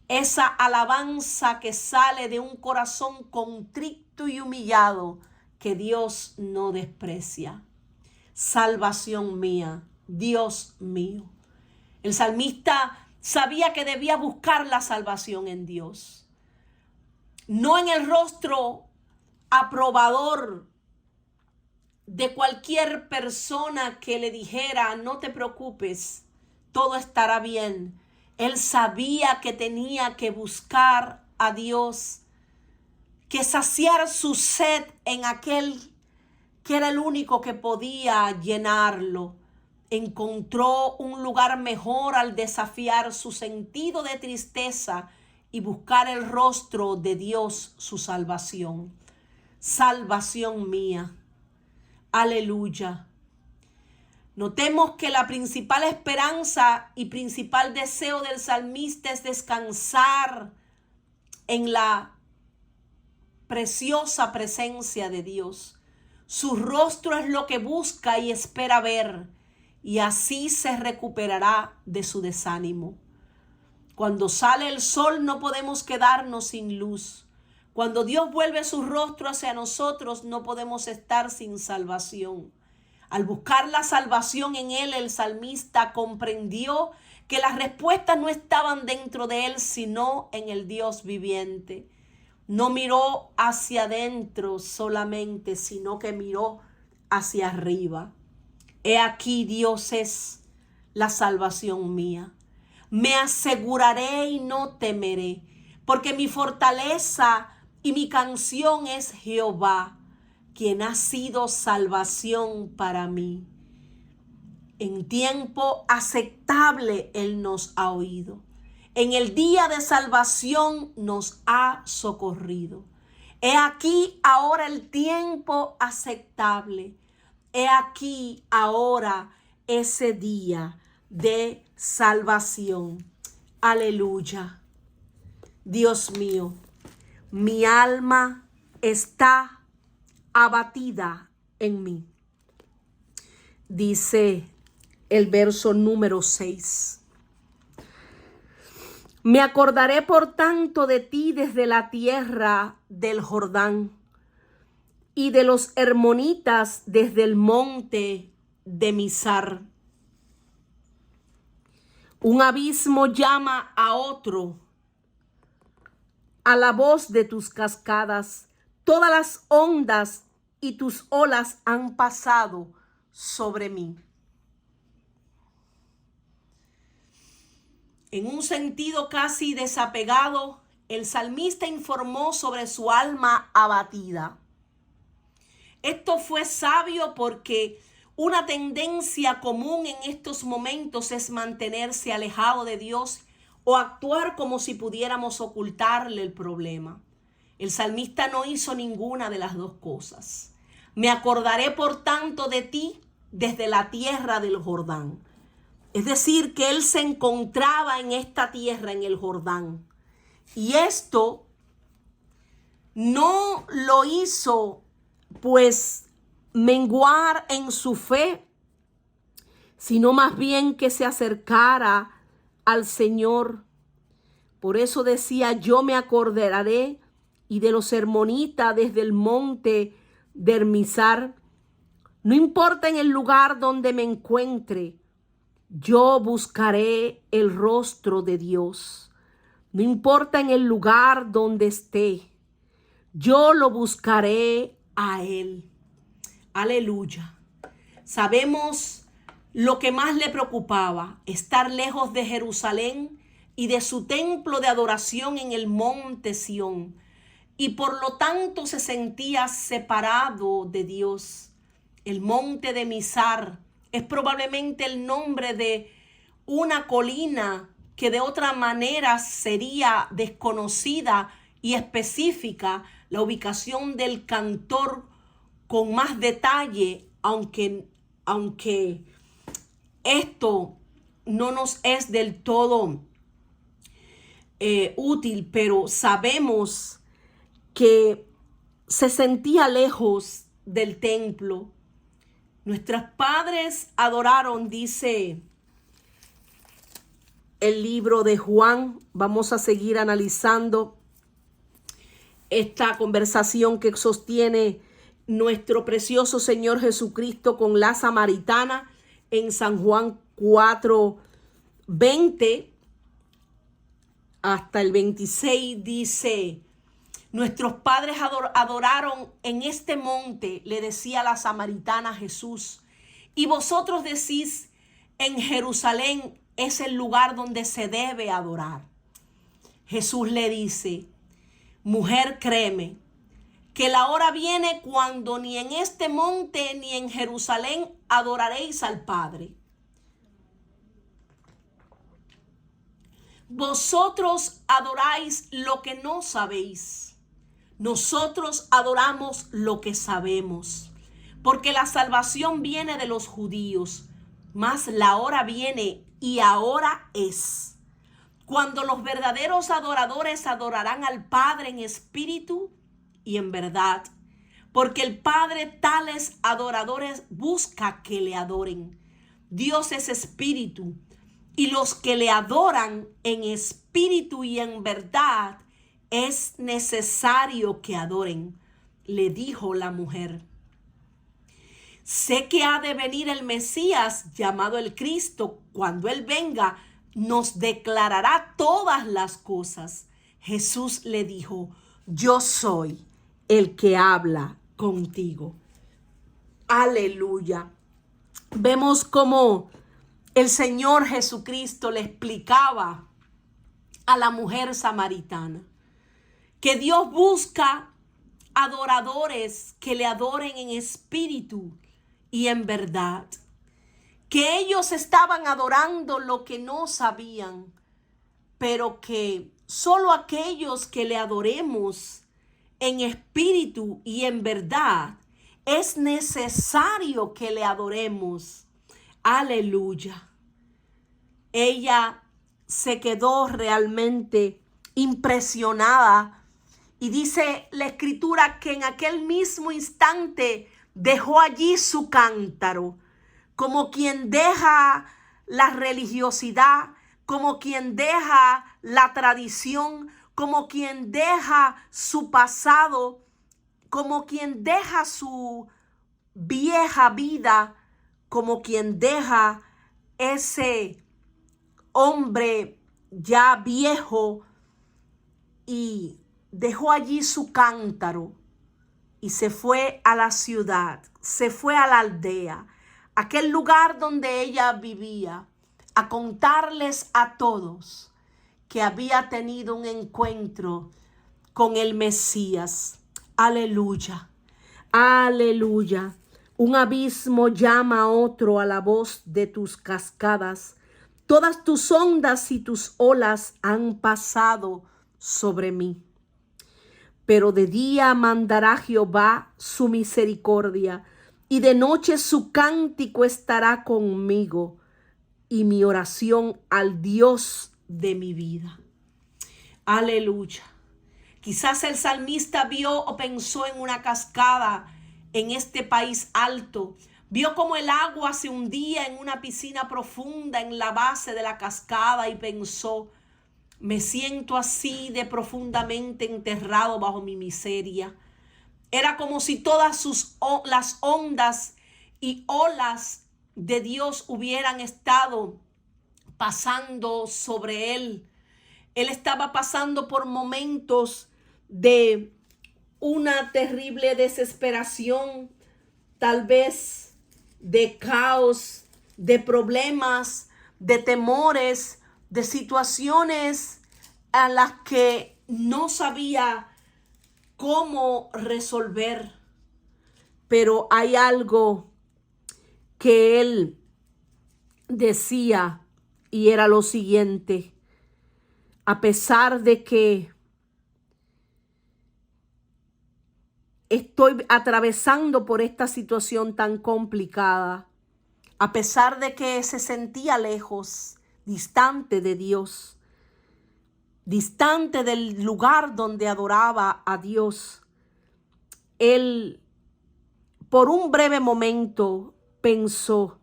Esa alabanza que sale de un corazón contrito y humillado que Dios no desprecia. Salvación mía, Dios mío. El salmista sabía que debía buscar la salvación en Dios, no en el rostro aprobador de cualquier persona que le dijera, no te preocupes, todo estará bien. Él sabía que tenía que buscar a Dios, que saciar su sed en aquel que era el único que podía llenarlo. Encontró un lugar mejor al desafiar su sentido de tristeza y buscar el rostro de Dios, su salvación. Salvación mía. Aleluya. Notemos que la principal esperanza y principal deseo del salmista es descansar en la preciosa presencia de Dios. Su rostro es lo que busca y espera ver, y así se recuperará de su desánimo. Cuando sale el sol no podemos quedarnos sin luz. Cuando Dios vuelve su rostro hacia nosotros no podemos estar sin salvación. Al buscar la salvación en Él, el salmista comprendió que las respuestas no estaban dentro de Él, sino en el Dios viviente. No miró hacia adentro solamente, sino que miró hacia arriba. He aquí, Dios es la salvación mía. Me aseguraré y no temeré, porque mi fortaleza y mi canción es Jehová, quien ha sido salvación para mí. En tiempo aceptable Él nos ha oído. En el día de salvación nos ha socorrido. He aquí ahora el tiempo aceptable. He aquí ahora ese día de salvación. Aleluya. Dios mío, mi alma está abatida en mí. Dice el verso número 6. Me acordaré por tanto de ti desde la tierra del Jordán y de los hermonitas desde el monte de Mizar. Un abismo llama a otro a la voz de tus cascadas. Todas las ondas y tus olas han pasado sobre mí. En un sentido casi desapegado, el salmista informó sobre su alma abatida. Esto fue sabio porque una tendencia común en estos momentos es mantenerse alejado de Dios o actuar como si pudiéramos ocultarle el problema. El salmista no hizo ninguna de las dos cosas. Me acordaré por tanto de ti desde la tierra del Jordán. Es decir, que él se encontraba en esta tierra, en el Jordán. Y esto no lo hizo pues menguar en su fe, sino más bien que se acercara al Señor. Por eso decía, yo me acordaré y de los hermonitas desde el monte de Hermizar. No importa en el lugar donde me encuentre, yo buscaré el rostro de Dios. No importa en el lugar donde esté, yo lo buscaré a Él. Aleluya. Sabemos lo que más le preocupaba, estar lejos de Jerusalén y de su templo de adoración en el monte Sión. Y por lo tanto se sentía separado de Dios. El monte de Mizar es probablemente el nombre de una colina que de otra manera sería desconocida y específica la ubicación del cantor con más detalle, aunque esto no nos es del todo útil, pero sabemos que se sentía lejos del templo. Nuestros padres adoraron, dice el libro de Juan. Vamos a seguir analizando esta conversación que sostiene nuestro precioso Señor Jesucristo con la samaritana en San Juan 4:20 hasta el 26 dice: nuestros padres adoraron en este monte, le decía la samaritana a Jesús, y vosotros decís, en Jerusalén es el lugar donde se debe adorar. Jesús le dice: mujer, créeme, que la hora viene cuando ni en este monte ni en Jerusalén adoraréis al Padre. Vosotros adoráis lo que no sabéis. Nosotros adoramos lo que sabemos, porque la salvación viene de los judíos, mas la hora viene y ahora es, cuando los verdaderos adoradores adorarán al Padre en espíritu y en verdad, porque el Padre tales adoradores busca que le adoren. Dios es espíritu, y los que le adoran en espíritu y en verdad es necesario que adoren, le dijo la mujer. Sé que ha de venir el Mesías, llamado el Cristo. Cuando Él venga, nos declarará todas las cosas. Jesús le dijo: yo soy el que habla contigo. Aleluya. Vemos cómo el Señor Jesucristo le explicaba a la mujer samaritana que Dios busca adoradores que le adoren en espíritu y en verdad. Que ellos estaban adorando lo que no sabían, pero que solo aquellos que le adoremos en espíritu y en verdad, es necesario que le adoremos. Aleluya. Ella se quedó realmente impresionada y dice la escritura que en aquel mismo instante dejó allí su cántaro, como quien deja la religiosidad, como quien deja la tradición, como quien deja su pasado, como quien deja su vieja vida, como quien deja ese hombre ya viejo, y dejó allí su cántaro y se fue a la ciudad, se fue a la aldea, aquel lugar donde ella vivía, a contarles a todos que había tenido un encuentro con el Mesías. Aleluya, aleluya. Un abismo llama a otro a la voz de tus cascadas. Todas tus ondas y tus olas han pasado sobre mí. Pero de día mandará Jehová su misericordia, y de noche su cántico estará conmigo, y mi oración al Dios de mi vida. Aleluya. Quizás el salmista vio o pensó en una cascada en este país alto. Vio como el agua se hundía en una piscina profunda en la base de la cascada y pensó: me siento así de profundamente enterrado bajo mi miseria. Era como si todas las ondas y olas de Dios hubieran estado pasando sobre él. Él estaba pasando por momentos de una terrible desesperación, tal vez de caos, de problemas, de temores, de situaciones a las que no sabía cómo resolver. Pero hay algo que él decía, y era lo siguiente: a pesar de que estoy atravesando por esta situación tan complicada, a pesar de que se sentía lejos, distante de Dios, distante del lugar donde adoraba a Dios, él por un breve momento pensó: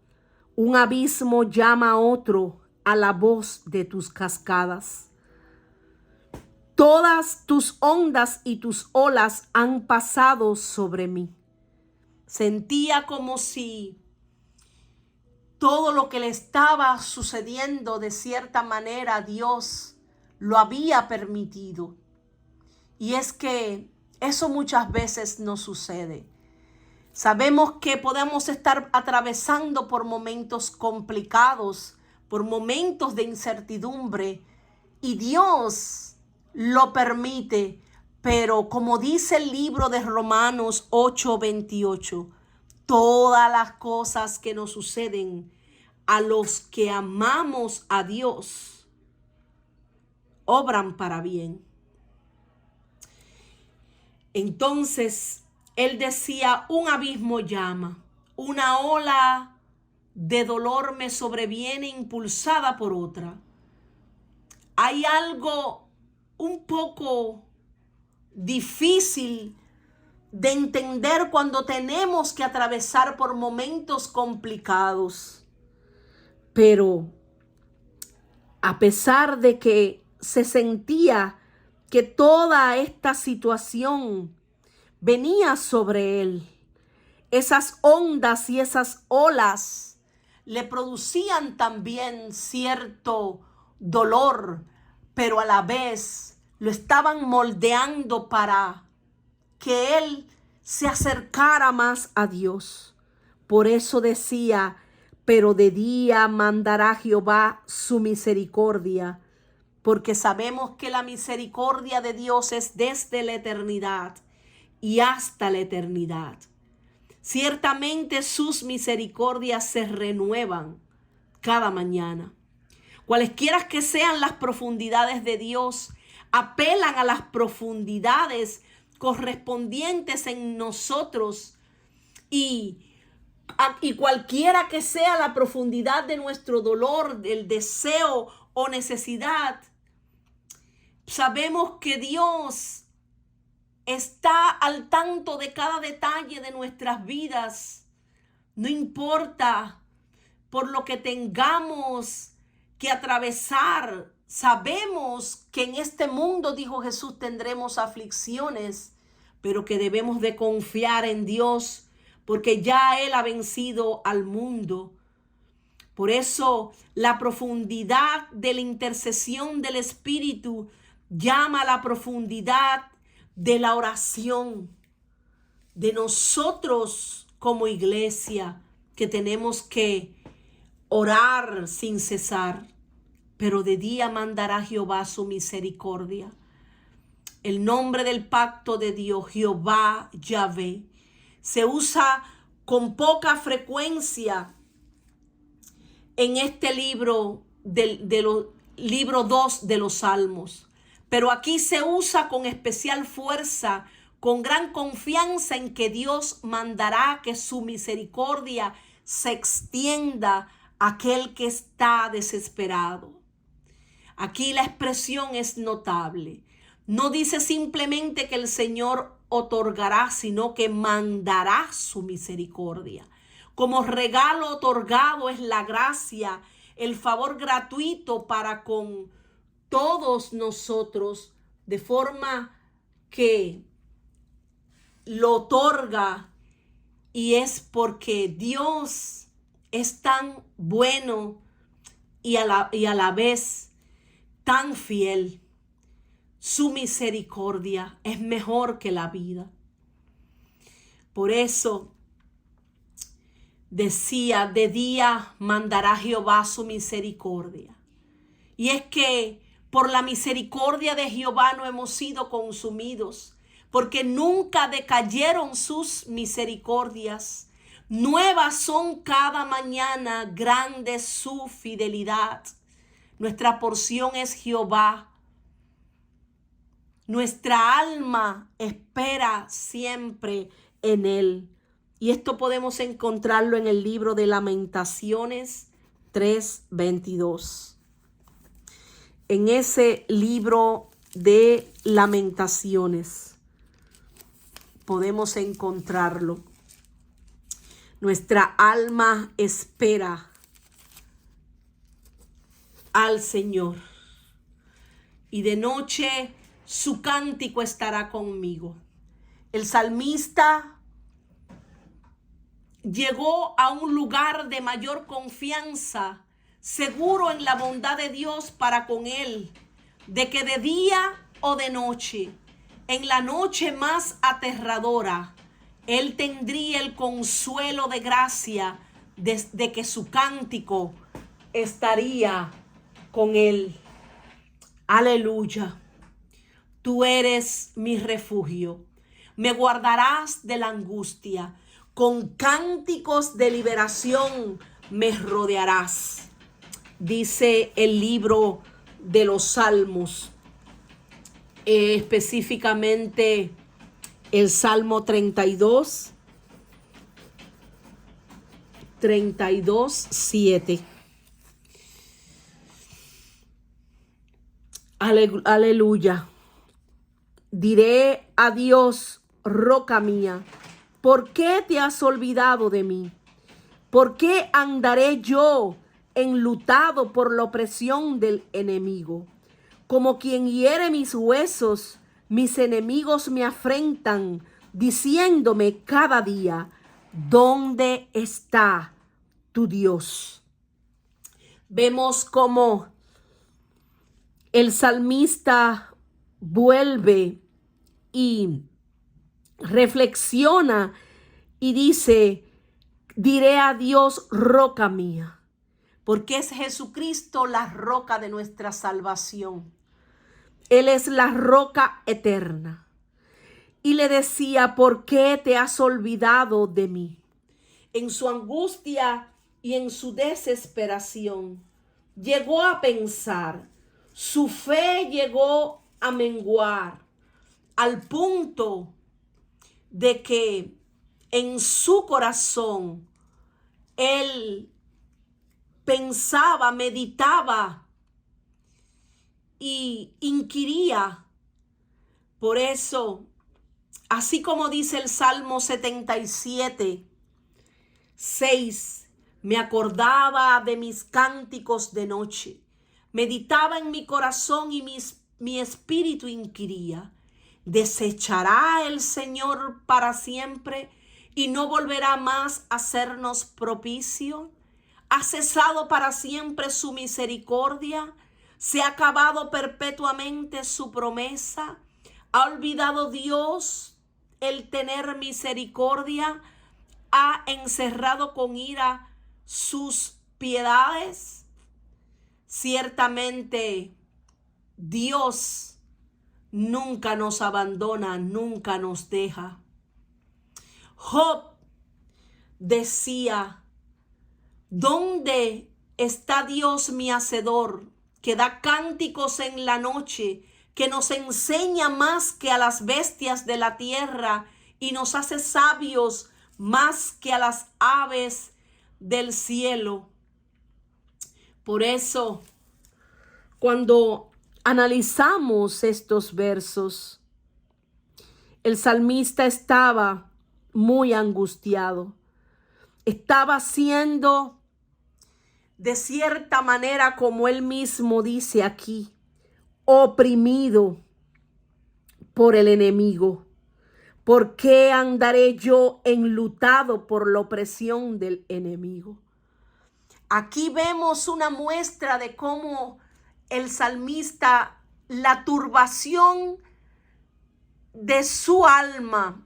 un abismo llama a otro a la voz de tus cascadas. Todas tus ondas y tus olas han pasado sobre mí. Sentía como si todo lo que le estaba sucediendo de cierta manera Dios lo había permitido. Y es que eso muchas veces nos sucede. Sabemos que podemos estar atravesando por momentos complicados, por momentos de incertidumbre, y Dios lo permite, pero como dice el libro de Romanos 8:28, todas las cosas que nos suceden a los que amamos a Dios obran para bien. Entonces él decía: un abismo llama, una ola de dolor me sobreviene impulsada por otra. Hay algo un poco difícil de entender cuando tenemos que atravesar por momentos complicados. Pero a pesar de que se sentía que toda esta situación venía sobre él, esas ondas y esas olas le producían también cierto dolor, pero a la vez lo estaban moldeando para que él se acercara más a Dios. Por eso decía: pero de día mandará Jehová su misericordia, porque sabemos que la misericordia de Dios es desde la eternidad y hasta la eternidad. Ciertamente sus misericordias se renuevan cada mañana. Cualesquiera que sean las profundidades de Dios, apelan a las profundidades correspondientes en nosotros, y cualquiera que sea la profundidad de nuestro dolor, del deseo o necesidad, sabemos que Dios está al tanto de cada detalle de nuestras vidas. No importa por lo que tengamos que atravesar. Sabemos que en este mundo, dijo Jesús, tendremos aflicciones, pero que debemos de confiar en Dios, porque ya Él ha vencido al mundo. Por eso la profundidad de la intercesión del Espíritu llama a la profundidad de la oración de nosotros como iglesia, que tenemos que orar sin cesar, pero de día mandará Jehová su misericordia. El nombre del pacto de Dios, Jehová Yahvé, se usa con poca frecuencia en este libro libro 2 de los Salmos. Pero aquí se usa con especial fuerza, con gran confianza en que Dios mandará que su misericordia se extienda a aquel que está desesperado. Aquí la expresión es notable. No dice simplemente que el Señor otorgará, sino que mandará su misericordia. Como regalo otorgado es la gracia, el favor gratuito para con todos nosotros, de forma que lo otorga, y es porque Dios es tan bueno y a la vez tan fiel. Su misericordia es mejor que la vida. Por eso decía, de día mandará Jehová su misericordia. Y es que por la misericordia de Jehová no hemos sido consumidos, porque nunca decayeron sus misericordias. Nuevas son cada mañana, grande es su fidelidad. Nuestra porción es Jehová. Nuestra alma espera siempre en Él. Y esto podemos encontrarlo en el libro de Lamentaciones 3:22. En ese libro de Lamentaciones podemos encontrarlo. Nuestra alma espera al Señor, y de noche su cántico estará conmigo. El salmista llegó a un lugar de mayor confianza, seguro en la bondad de Dios para con él, de que de día o de noche, en la noche más aterradora, él tendría el consuelo de gracia de que su cántico estaría con él. Aleluya. Tú eres mi refugio. Me guardarás de la angustia. Con cánticos de liberación me rodearás. Dice el libro de los Salmos, específicamente el Salmo 32:7. Aleluya. Diré a Dios, roca mía, ¿por qué te has olvidado de mí? ¿Por qué andaré yo enlutado por la opresión del enemigo? Como quien hiere mis huesos, mis enemigos me afrentan, diciéndome cada día, ¿dónde está tu Dios? Vemos cómo el salmista vuelve y reflexiona y dice, diré a Dios, roca mía, porque es Jesucristo la roca de nuestra salvación. Él es la roca eterna. Y le decía, ¿por qué te has olvidado de mí? En su angustia y en su desesperación, llegó a pensar, su fe llegó a menguar al punto de que en su corazón él pensaba, meditaba y inquiría. Por eso, así como dice el Salmo 77:6, me acordaba de mis cánticos de noche, meditaba en mi corazón y mi espíritu inquiría. ¿Desechará el Señor para siempre y no volverá más a hacernos propicio? ¿Ha cesado para siempre su misericordia? ¿Se ha acabado perpetuamente su promesa? ¿Ha olvidado Dios el tener misericordia? ¿Ha encerrado con ira sus propiedades, ciertamente Dios nunca nos abandona, nunca nos deja. Job decía, ¿dónde está Dios mi hacedor, que da cánticos en la noche, que nos enseña más que a las bestias de la tierra y nos hace sabios más que a las aves del cielo? Por eso, cuando analizamos estos versos, el salmista estaba muy angustiado. Estaba siendo, de cierta manera, como él mismo dice aquí, oprimido por el enemigo. ¿Por qué andaré yo enlutado por la opresión del enemigo? Aquí vemos una muestra de cómo el salmista, la turbación de su alma,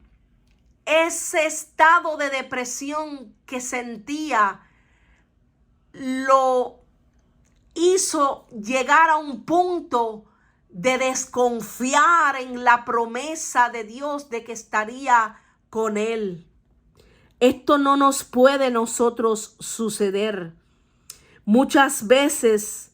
ese estado de depresión que sentía, lo hizo llegar a un punto de desconfiar en la promesa de Dios de que estaría con él. Esto no nos puede nosotros suceder. Muchas veces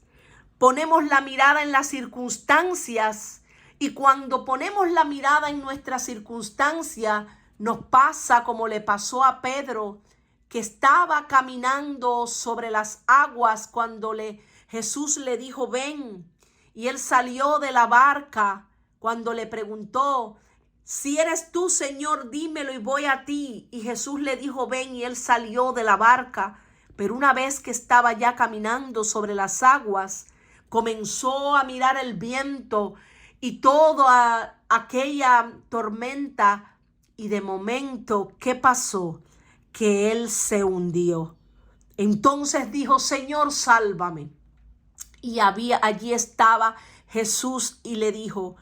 ponemos la mirada en las circunstancias y cuando ponemos la mirada en nuestra circunstancia nos pasa como le pasó a Pedro, que estaba caminando sobre las aguas cuando Jesús le dijo ven, y él salió de la barca cuando le preguntó, si eres tú, Señor, dímelo y voy a ti. Y Jesús le dijo ven, y él salió de la barca. Pero una vez que estaba ya caminando sobre las aguas, comenzó a mirar el viento y toda aquella tormenta. Y de momento, ¿qué pasó? Que él se hundió. Entonces dijo, Señor, sálvame. Y allí estaba Jesús y le dijo,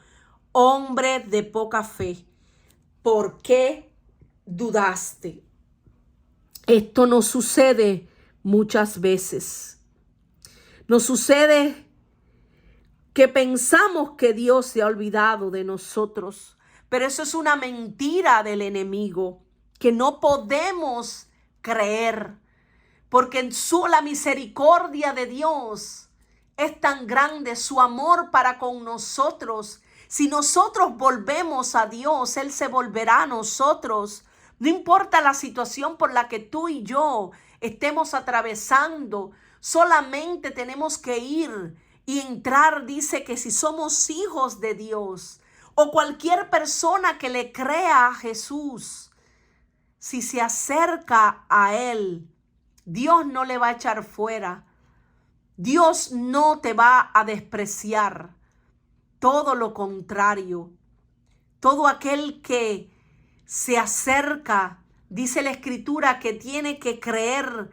hombre de poca fe, ¿por qué dudaste? Esto nos sucede muchas veces. Nos sucede que pensamos que Dios se ha olvidado de nosotros, pero eso es una mentira del enemigo que no podemos creer, porque en la misericordia de Dios es tan grande, su amor para con nosotros. Si nosotros volvemos a Dios, Él se volverá a nosotros. No importa la situación por la que tú y yo estemos atravesando, solamente tenemos que ir y entrar. Dice que si somos hijos de Dios o cualquier persona que le crea a Jesús, si se acerca a Él, Dios no le va a echar fuera. Dios no te va a despreciar. Todo lo contrario. Todo aquel que se acerca, dice la Escritura, que tiene que creer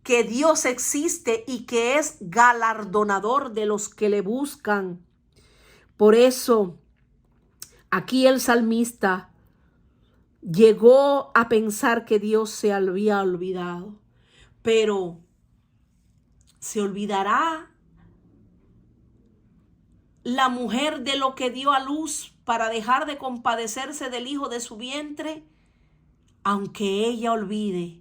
que Dios existe y que es galardonador de los que le buscan. Por eso, aquí el salmista llegó a pensar que Dios se había olvidado. Pero, ¿se olvidará la mujer de lo que dio a luz para dejar de compadecerse del hijo de su vientre? Aunque ella olvide,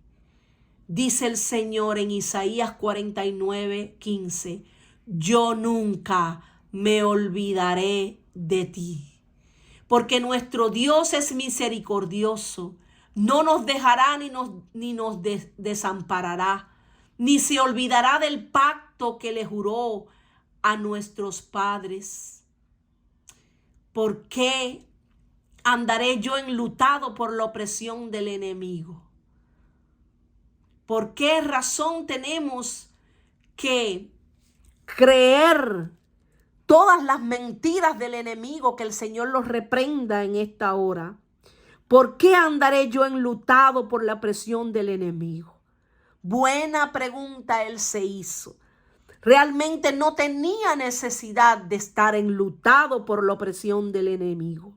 dice el Señor en Isaías 49:15, yo nunca me olvidaré de ti. Porque nuestro Dios es misericordioso, no nos dejará ni nos desamparará, ni se olvidará del pacto que le juró a nuestros padres. ¿Por qué andaré yo enlutado por la opresión del enemigo? ¿Por qué razón tenemos que creer todas las mentiras del enemigo? Que el Señor los reprenda en esta hora. ¿Por qué andaré yo enlutado por la presión del enemigo? Buena pregunta él se hizo. Realmente no tenía necesidad de estar enlutado por la opresión del enemigo.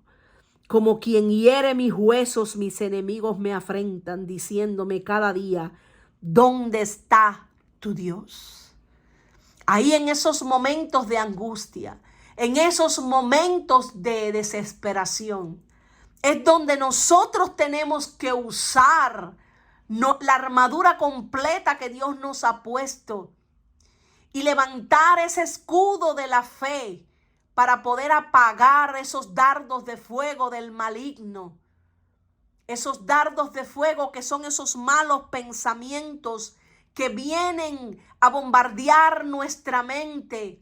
Como quien hiere mis huesos, mis enemigos me afrentan, diciéndome cada día, ¿dónde está tu Dios. Ahí en esos momentos de angustia, en esos momentos de desesperación, es donde nosotros tenemos que usar la armadura completa que Dios nos ha puesto y levantar ese escudo de la fe para poder apagar esos dardos de fuego del maligno. Esos dardos de fuego que son esos malos pensamientos que vienen a bombardear nuestra mente,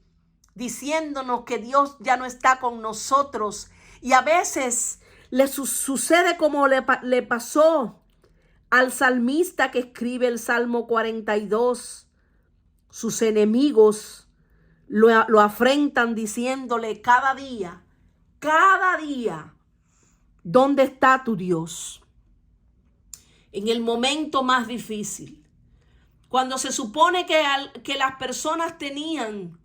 diciéndonos que Dios ya no está con nosotros. Y a veces le sucede como le pasó al salmista que escribe el Salmo 42. Sus enemigos lo afrentan diciéndole cada día, ¿dónde está tu Dios? En el momento más difícil, cuando se supone que las personas tenían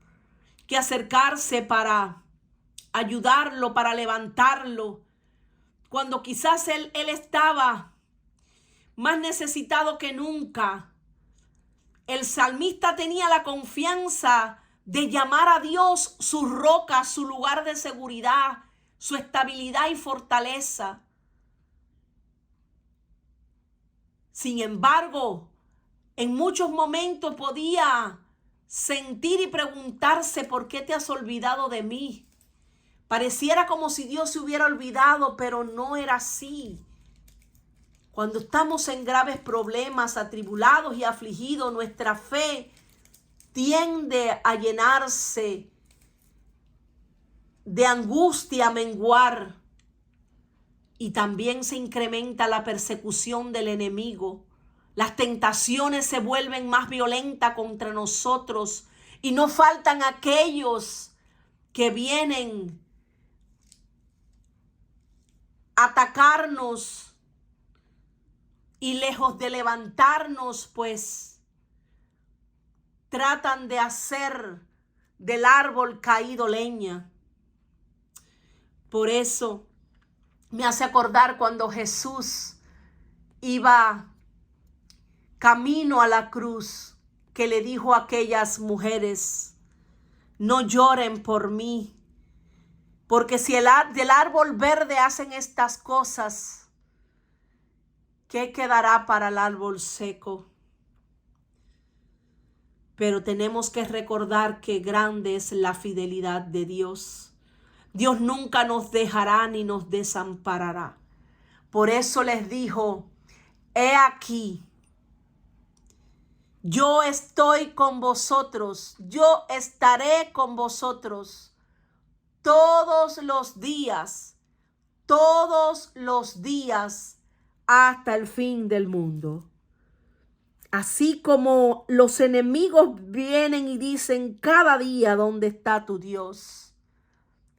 que acercarse para ayudarlo, para levantarlo, cuando quizás él estaba más necesitado que nunca, el salmista tenía la confianza de llamar a Dios su roca, su lugar de seguridad, su estabilidad y fortaleza. Sin embargo, en muchos momentos podía sentir y preguntarse: ¿por qué te has olvidado de mí? Pareciera como si Dios se hubiera olvidado, pero no era así. Cuando estamos en graves problemas, atribulados y afligidos, nuestra fe tiende a llenarse de angustia, a menguar. Y también se incrementa la persecución del enemigo. Las tentaciones se vuelven más violentas contra nosotros. Y no faltan aquellos que vienen a atacarnos. Y lejos de levantarnos, pues tratan de hacer del árbol caído leña. Por eso me hace acordar cuando Jesús iba camino a la cruz, que le dijo a aquellas mujeres: no lloren por mí, porque si del árbol verde hacen estas cosas, ¿qué quedará para el árbol seco? Pero tenemos que recordar que grande es la fidelidad de Dios. Dios nunca nos dejará ni nos desamparará. Por eso les dijo: he aquí, yo estoy con vosotros, yo estaré con vosotros todos los días hasta el fin del mundo. Así como los enemigos vienen y dicen cada día: ¿dónde está tu Dios?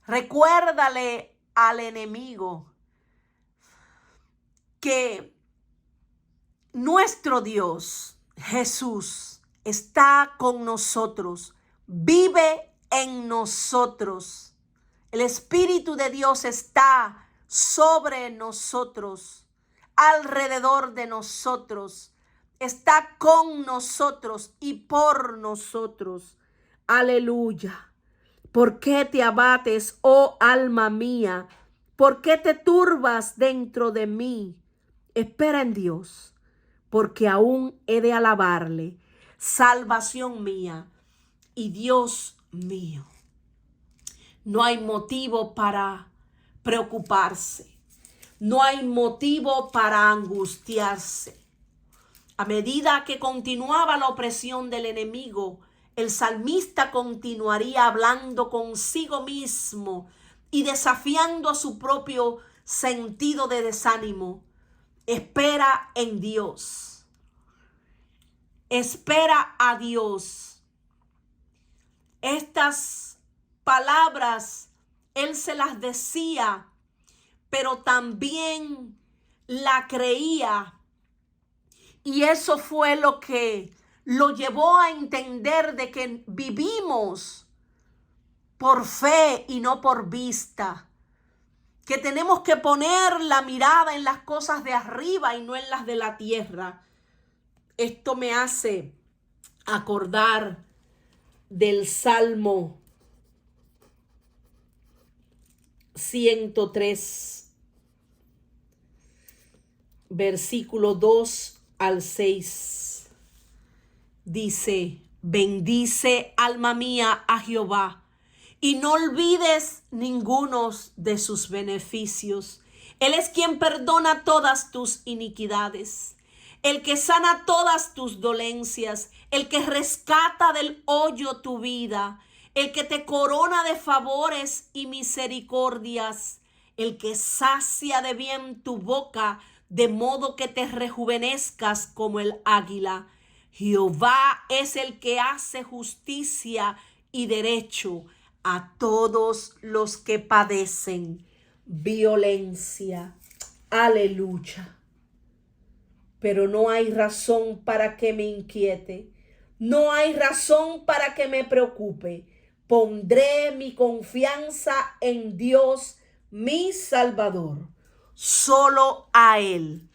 Recuérdale al enemigo que nuestro Dios, Jesús, está con nosotros, vive en nosotros. El Espíritu de Dios está sobre nosotros, alrededor de nosotros, está con nosotros y por nosotros. Aleluya. ¿Por qué te abates, oh alma mía? ¿Por qué te turbas dentro de mí? Espera en Dios, porque aún he de alabarle, salvación mía y Dios mío. No hay motivo para preocuparse. No hay motivo para angustiarse. A medida que continuaba la opresión del enemigo, el salmista continuaría hablando consigo mismo y desafiando a su propio sentido de desánimo. Espera en Dios. Espera a Dios. Estas palabras él se las decía, pero también la creía. Y eso fue lo que lo llevó a entender de que vivimos por fe y no por vista. Que tenemos que poner la mirada en las cosas de arriba y no en las de la tierra. Esto me hace acordar del Salmo 103, versículo 2 al 6. Dice: bendice, alma mía, a Jehová, y no olvides ninguno de sus beneficios. Él es quien perdona todas tus iniquidades, el que sana todas tus dolencias, el que rescata del hoyo tu vida, el que te corona de favores y misericordias, el que sacia de bien tu boca, de modo que te rejuvenezcas como el águila. Jehová es el que hace justicia y derecho a todos los que padecen violencia. Aleluya. Pero no hay razón para que me inquiete, no hay razón para que me preocupe. Pondré mi confianza en Dios, mi Salvador. Solo a Él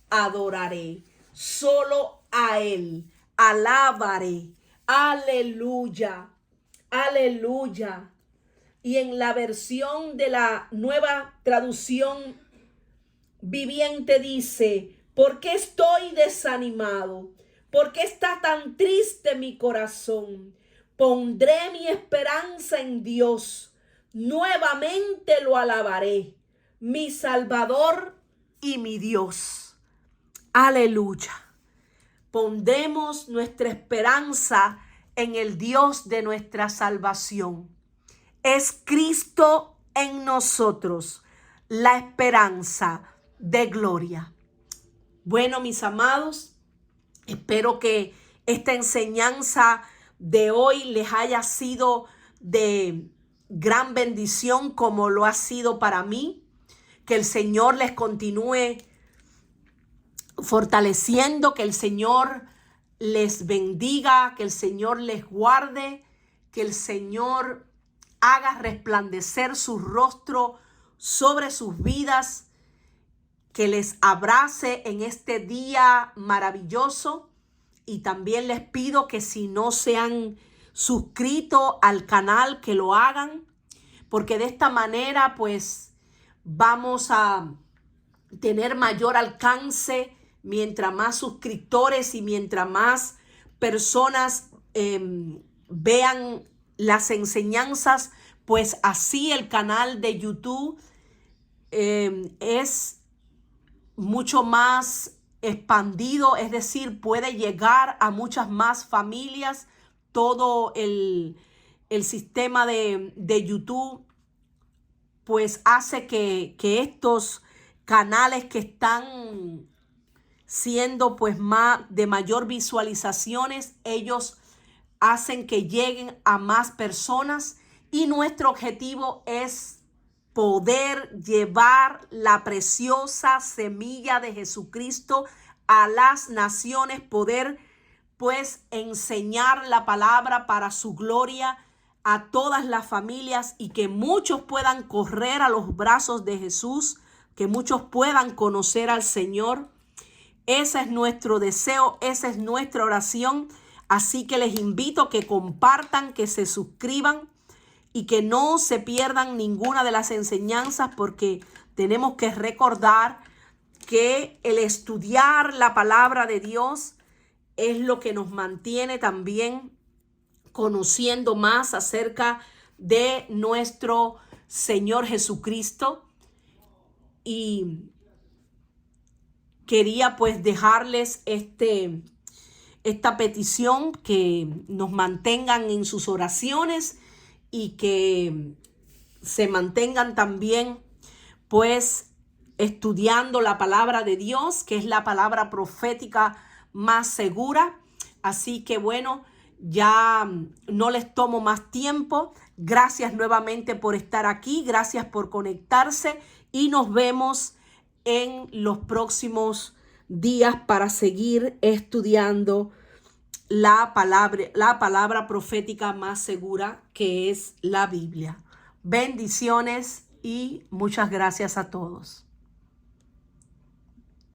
adoraré, solo a Él alabaré. Aleluya, aleluya. Y en la versión de la Nueva Traducción Viviente dice: ¿por qué estoy desanimado? ¿Por qué está tan triste mi corazón? Pondré mi esperanza en Dios. Nuevamente lo alabaré, mi Salvador y mi Dios. Aleluya. Pondremos nuestra esperanza en el Dios de nuestra salvación. Es Cristo en nosotros, la esperanza de gloria. Bueno, mis amados, espero que esta enseñanza de hoy les haya sido de gran bendición como lo ha sido para mí. Que el Señor les continúe fortaleciendo, que el Señor les bendiga, que el Señor les guarde, que el Señor haga resplandecer su rostro sobre sus vidas, que les abrace en este día maravilloso. Y también les pido que si no se han suscrito al canal, que lo hagan, porque de esta manera pues vamos a tener mayor alcance. Mientras más suscriptores y mientras más personas vean las enseñanzas, pues así el canal de YouTube es mucho más expandido, es decir, puede llegar a muchas más familias. Todo el sistema de YouTube pues hace que estos canales que están siendo pues de mayor visualizaciones, ellos hacen que lleguen a más personas, y nuestro objetivo es poder llevar la preciosa semilla de Jesucristo a las naciones, poder pues enseñar la palabra para su gloria a todas las familias, y que muchos puedan correr a los brazos de Jesús, que muchos puedan conocer al Señor. Ese es nuestro deseo, esa es nuestra oración. Así que les invito a que compartan, que se suscriban y que no se pierdan ninguna de las enseñanzas, porque tenemos que recordar que el estudiar la palabra de Dios es lo que nos mantiene también conociendo más acerca de nuestro Señor Jesucristo. Y quería pues dejarles esta petición, que nos mantengan en sus oraciones y que se mantengan también pues estudiando la palabra de Dios, que es la palabra profética más segura. Así que bueno, ya no les tomo más tiempo. Gracias nuevamente por estar aquí, gracias por conectarse, y nos vemos en los próximos días para seguir estudiando la palabra profética más segura, que es la Biblia. Bendiciones y muchas gracias a todos.